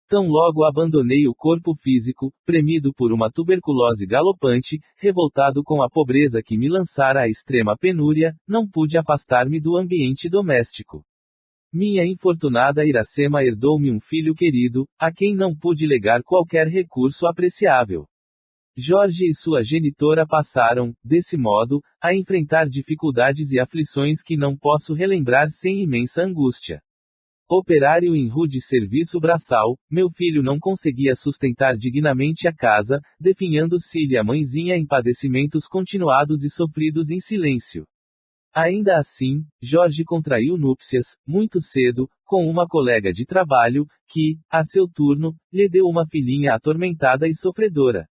Tão logo abandonei o corpo físico, premido por uma tuberculose galopante, revoltado com a pobreza que me lançara à extrema penúria, não pude afastar-me do ambiente doméstico. Minha infortunada Iracema herdou-me um filho querido, a quem não pude legar qualquer recurso apreciável. Jorge e sua genitora passaram, desse modo, a enfrentar dificuldades e aflições que não posso relembrar sem imensa angústia. Operário em rude serviço braçal, meu filho não conseguia sustentar dignamente a casa, definhando-se-lhe a mãezinha em padecimentos continuados e sofridos em silêncio. Ainda assim, Jorge contraiu núpcias, muito cedo, com uma colega de trabalho, que, a seu turno, lhe deu uma filhinha atormentada e sofredora.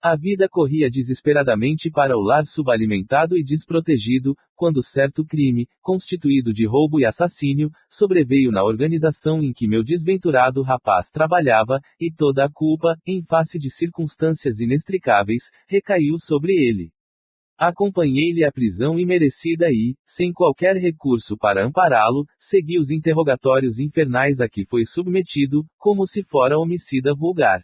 A vida corria desesperadamente para o lar subalimentado e desprotegido, quando certo crime, constituído de roubo e assassínio, sobreveio na organização em que meu desventurado rapaz trabalhava, e toda a culpa, em face de circunstâncias inextricáveis, recaiu sobre ele. Acompanhei-lhe à prisão imerecida e, sem qualquer recurso para ampará-lo, segui os interrogatórios infernais a que foi submetido, como se fora homicida vulgar.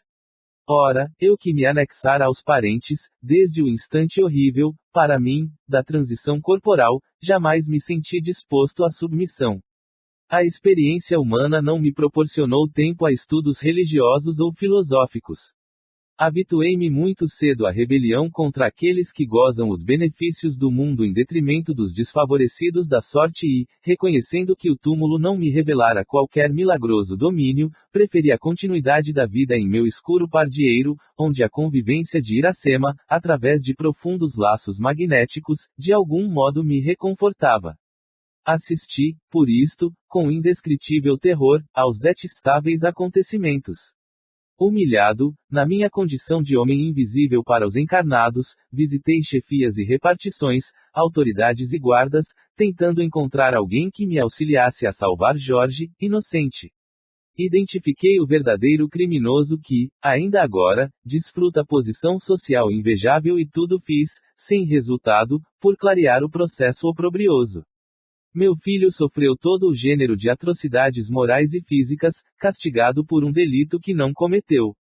Ora, eu que me anexara aos parentes, desde o instante horrível, para mim, da transição corporal, jamais me senti disposto à submissão. A experiência humana não me proporcionou tempo a estudos religiosos ou filosóficos. Habituei-me muito cedo à rebelião contra aqueles que gozam os benefícios do mundo em detrimento dos desfavorecidos da sorte e, reconhecendo que o túmulo não me revelara qualquer milagroso domínio, preferi a continuidade da vida em meu escuro pardieiro, onde a convivência de Iracema, através de profundos laços magnéticos, de algum modo me reconfortava. Assisti, por isto, com indescritível terror, aos detestáveis acontecimentos. Humilhado, na minha condição de homem invisível para os encarnados, visitei chefias e repartições, autoridades e guardas, tentando encontrar alguém que me auxiliasse a salvar Jorge, inocente. Identifiquei o verdadeiro criminoso que, ainda agora, desfruta posição social invejável e tudo fiz, sem resultado, por clarear o processo oprobrioso. Meu filho sofreu todo o gênero de atrocidades morais e físicas, castigado por um delito que não cometeu.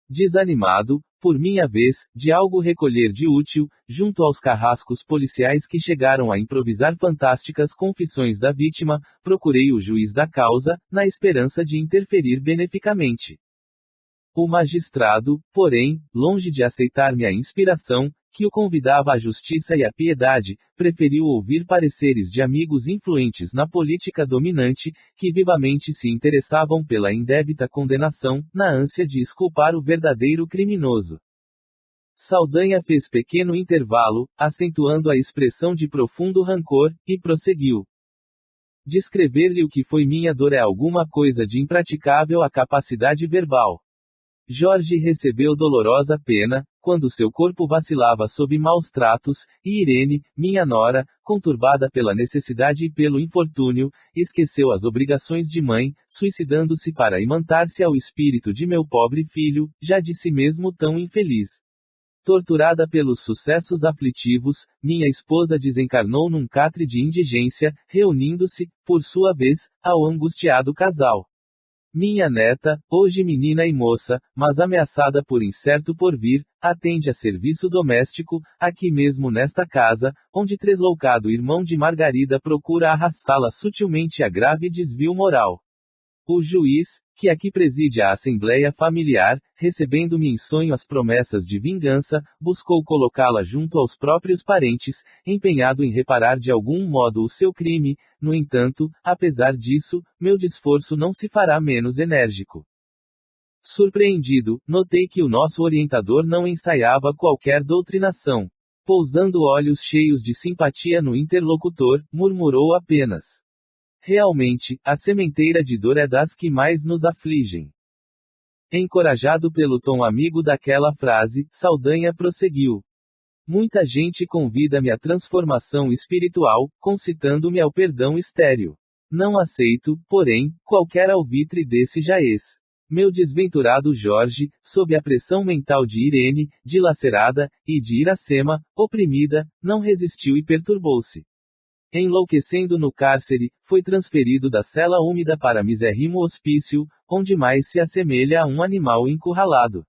Desanimado, por minha vez, de algo recolher de útil, junto aos carrascos policiais que chegaram a improvisar fantásticas confissões da vítima, procurei o juiz da causa, na esperança de interferir beneficamente. O magistrado, porém, longe de aceitar minha inspiração, que o convidava à justiça e à piedade, preferiu ouvir pareceres de amigos influentes na política dominante, que vivamente se interessavam pela indébita condenação, na ânsia de exculpar o verdadeiro criminoso. Saldanha fez pequeno intervalo, acentuando a expressão de profundo rancor, e prosseguiu. Descrever-lhe o que foi minha dor é alguma coisa de impraticável à capacidade verbal. Jorge recebeu dolorosa pena, quando seu corpo vacilava sob maus tratos, e Irene, minha nora, conturbada pela necessidade e pelo infortúnio, esqueceu as obrigações de mãe, suicidando-se para imantar-se ao espírito de meu pobre filho, já de si mesmo tão infeliz. Torturada pelos sucessos aflitivos, minha esposa desencarnou num catre de indigência, reunindo-se, por sua vez, ao angustiado casal. Minha neta, hoje menina e moça, mas ameaçada por incerto porvir, atende a serviço doméstico, aqui mesmo nesta casa, onde tresloucado irmão de Margarida procura arrastá-la sutilmente a grave desvio moral. O juiz, que aqui preside a Assembleia Familiar, recebendo-me em sonho as promessas de vingança, buscou colocá-la junto aos próprios parentes, empenhado em reparar de algum modo o seu crime. No entanto, apesar disso, meu esforço não se fará menos enérgico. Surpreendido, notei que o nosso orientador não ensaiava qualquer doutrinação. Pousando olhos cheios de simpatia no interlocutor, murmurou apenas: realmente, a sementeira de dor é das que mais nos afligem. Encorajado pelo tom amigo daquela frase, Saldanha prosseguiu: muita gente convida-me à transformação espiritual, concitando-me ao perdão estéril. Não aceito, porém, qualquer alvitre desse jaez. Meu desventurado Jorge, sob a pressão mental de Irene, dilacerada, e de Iracema, oprimida, não resistiu e perturbou-se. Enlouquecendo no cárcere, foi transferido da cela úmida para misérrimo hospício, onde mais se assemelha a um animal encurralado.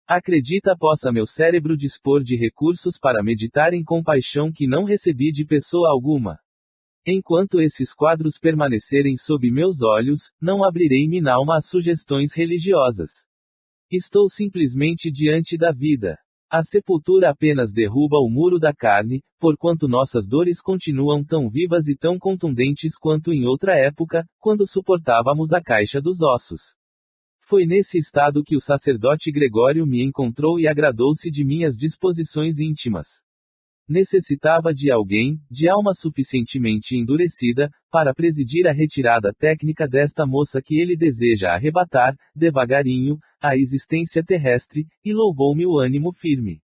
Acredita possa meu cérebro dispor de recursos para meditar em compaixão que não recebi de pessoa alguma. Enquanto esses quadros permanecerem sob meus olhos, não abrirei minha alma às sugestões religiosas. Estou simplesmente diante da vida. A sepultura apenas derruba o muro da carne, porquanto nossas dores continuam tão vivas e tão contundentes quanto em outra época, quando suportávamos a caixa dos ossos. Foi nesse estado que o sacerdote Gregório me encontrou e agradou-se de minhas disposições íntimas. Necessitava de alguém, de alma suficientemente endurecida, para presidir a retirada técnica desta moça que ele deseja arrebatar, devagarinho, à existência terrestre, e louvou-me o ânimo firme.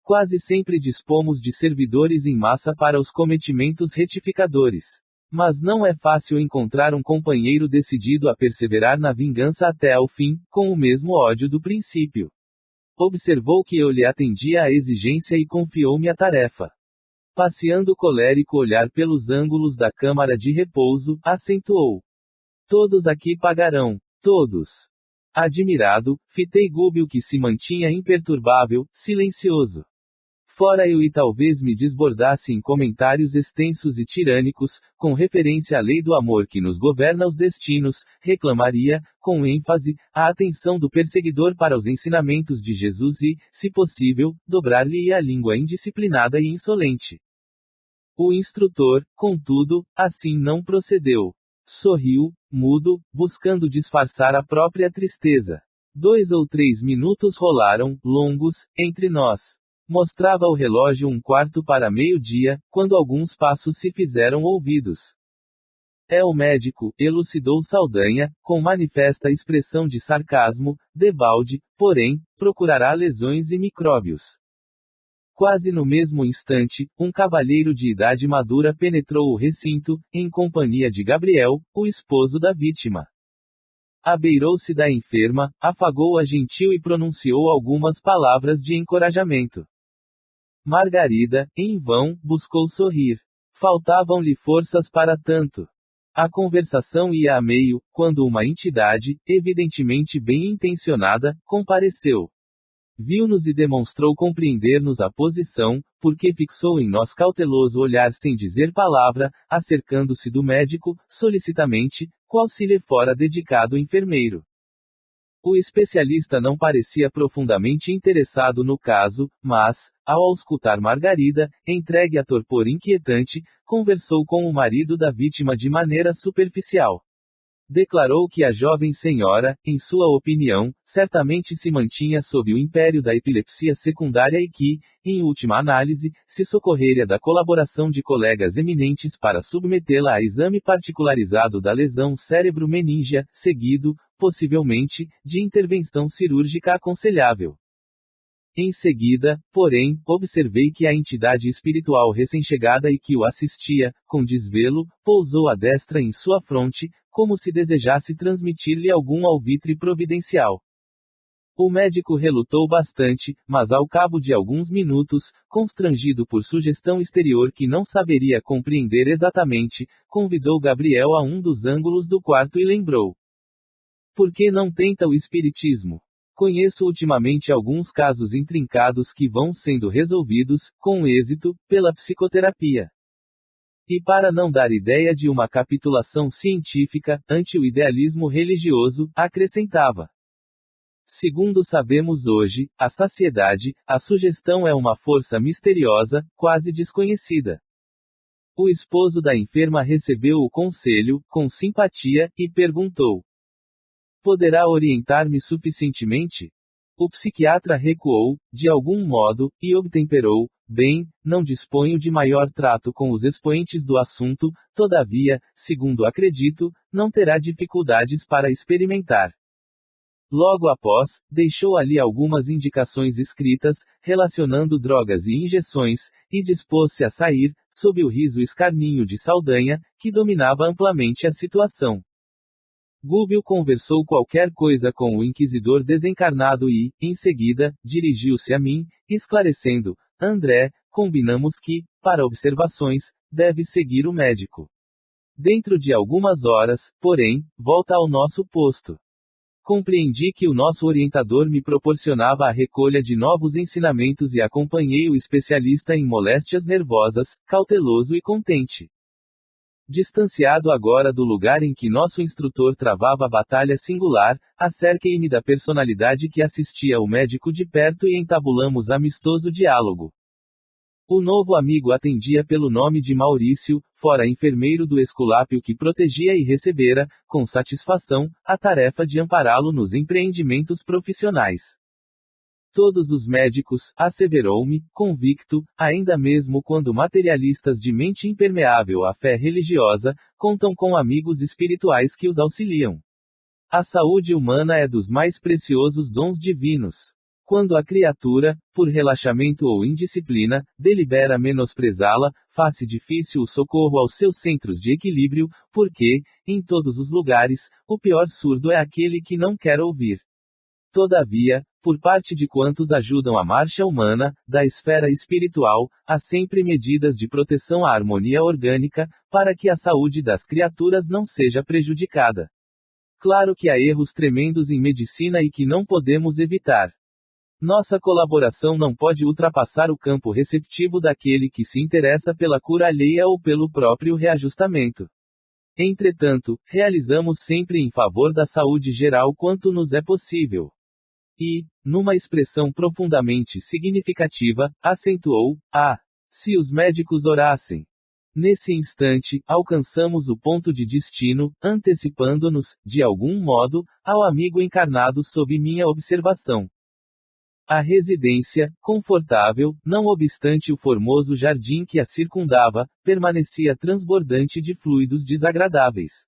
Quase sempre dispomos de servidores em massa para os cometimentos retificadores. Mas não é fácil encontrar um companheiro decidido a perseverar na vingança até ao fim, com o mesmo ódio do princípio. Observou que eu lhe atendia à exigência e confiou-me a tarefa. Passeando colérico olhar pelos ângulos da câmara de repouso, acentuou: todos aqui pagarão. Todos. Admirado, fitei Gúbio que se mantinha imperturbável, silencioso. Fora eu e talvez me desbordasse em comentários extensos e tirânicos, com referência à lei do amor que nos governa os destinos, reclamaria, com ênfase, a atenção do perseguidor para os ensinamentos de Jesus e, se possível, dobrar-lhe a língua indisciplinada e insolente. O instrutor, contudo, assim não procedeu. Sorriu, mudo, buscando disfarçar a própria tristeza. 2 ou 3 minutos rolaram, longos, entre nós. Mostrava o relógio 1/4 para meio-dia, quando alguns passos se fizeram ouvidos. É o médico, elucidou Saldanha, com manifesta expressão de sarcasmo, debalde, porém, procurará lesões e micróbios. Quase no mesmo instante, um cavalheiro de idade madura penetrou o recinto, em companhia de Gabriel, o esposo da vítima. Abeirou-se da enferma, afagou-a gentil e pronunciou algumas palavras de encorajamento. Margarida, em vão, buscou sorrir. Faltavam-lhe forças para tanto. A conversação ia a meio, quando uma entidade, evidentemente bem intencionada, compareceu. Viu-nos e demonstrou compreender-nos a posição, porque fixou em nós cauteloso olhar sem dizer palavra, acercando-se do médico, solicitamente, qual se lhe fora dedicado enfermeiro. O especialista não parecia profundamente interessado no caso, mas, ao auscultar Margarida, entregue a torpor inquietante, conversou com o marido da vítima de maneira superficial. Declarou que a jovem senhora, em sua opinião, certamente se mantinha sob o império da epilepsia secundária e que, em última análise, se socorreria da colaboração de colegas eminentes para submetê-la a exame particularizado da lesão cérebro-meningea, seguido, possivelmente, de intervenção cirúrgica aconselhável. Em seguida, porém, observei que a entidade espiritual recém-chegada e que o assistia, com desvelo, pousou a destra em sua fronte, como se desejasse transmitir-lhe algum alvitre providencial. O médico relutou bastante, mas ao cabo de alguns minutos, constrangido por sugestão exterior que não saberia compreender exatamente, convidou Gabriel a um dos ângulos do quarto e lembrou: por que não tenta o espiritismo? Conheço ultimamente alguns casos intrincados que vão sendo resolvidos, com êxito, pela psicoterapia. E para não dar ideia de uma capitulação científica, ante o idealismo religioso, acrescentava: segundo sabemos hoje, a saciedade, a sugestão é uma força misteriosa, quase desconhecida. O esposo da enferma recebeu o conselho, com simpatia, e perguntou: Poderá orientar-me suficientemente? O psiquiatra recuou, de algum modo, e obtemperou: bem, não disponho de maior trato com os expoentes do assunto, todavia, segundo acredito, não terá dificuldades para experimentar. Logo após, deixou ali algumas indicações escritas, relacionando drogas e injeções, e dispôs-se a sair, sob o riso escarninho de Saldanha, que dominava amplamente a situação. Gúbio conversou qualquer coisa com o inquisidor desencarnado e, em seguida, dirigiu-se a mim, esclarecendo: André, combinamos que, para observações, deve seguir o médico. Dentro de algumas horas, porém, volta ao nosso posto. Compreendi que o nosso orientador me proporcionava a recolha de novos ensinamentos e acompanhei o especialista em moléstias nervosas, cauteloso e contente. Distanciado agora do lugar em que nosso instrutor travava a batalha singular, acerquei-me da personalidade que assistia o médico de perto e entabulamos amistoso diálogo. O novo amigo atendia pelo nome de Maurício, fora enfermeiro do Esculápio que protegia e recebera, com satisfação, a tarefa de ampará-lo nos empreendimentos profissionais. Todos os médicos, asseverou-me, convicto, ainda mesmo quando materialistas de mente impermeável à fé religiosa, contam com amigos espirituais que os auxiliam. A saúde humana é dos mais preciosos dons divinos. Quando a criatura, por relaxamento ou indisciplina, delibera menosprezá-la, faz-se difícil o socorro aos seus centros de equilíbrio, porque, em todos os lugares, o pior surdo é aquele que não quer ouvir. Todavia, por parte de quantos ajudam a marcha humana, da esfera espiritual, há sempre medidas de proteção à harmonia orgânica, para que a saúde das criaturas não seja prejudicada. Claro que há erros tremendos em medicina e que não podemos evitar. Nossa colaboração não pode ultrapassar o campo receptivo daquele que se interessa pela cura alheia ou pelo próprio reajustamento. Entretanto, realizamos sempre em favor da saúde geral quanto nos é possível. E, numa expressão profundamente significativa, acentuou: se os médicos orassem. Nesse instante, alcançamos o ponto de destino, antecipando-nos, de algum modo, ao amigo encarnado sob minha observação. A residência, confortável, não obstante o formoso jardim que a circundava, permanecia transbordante de fluidos desagradáveis.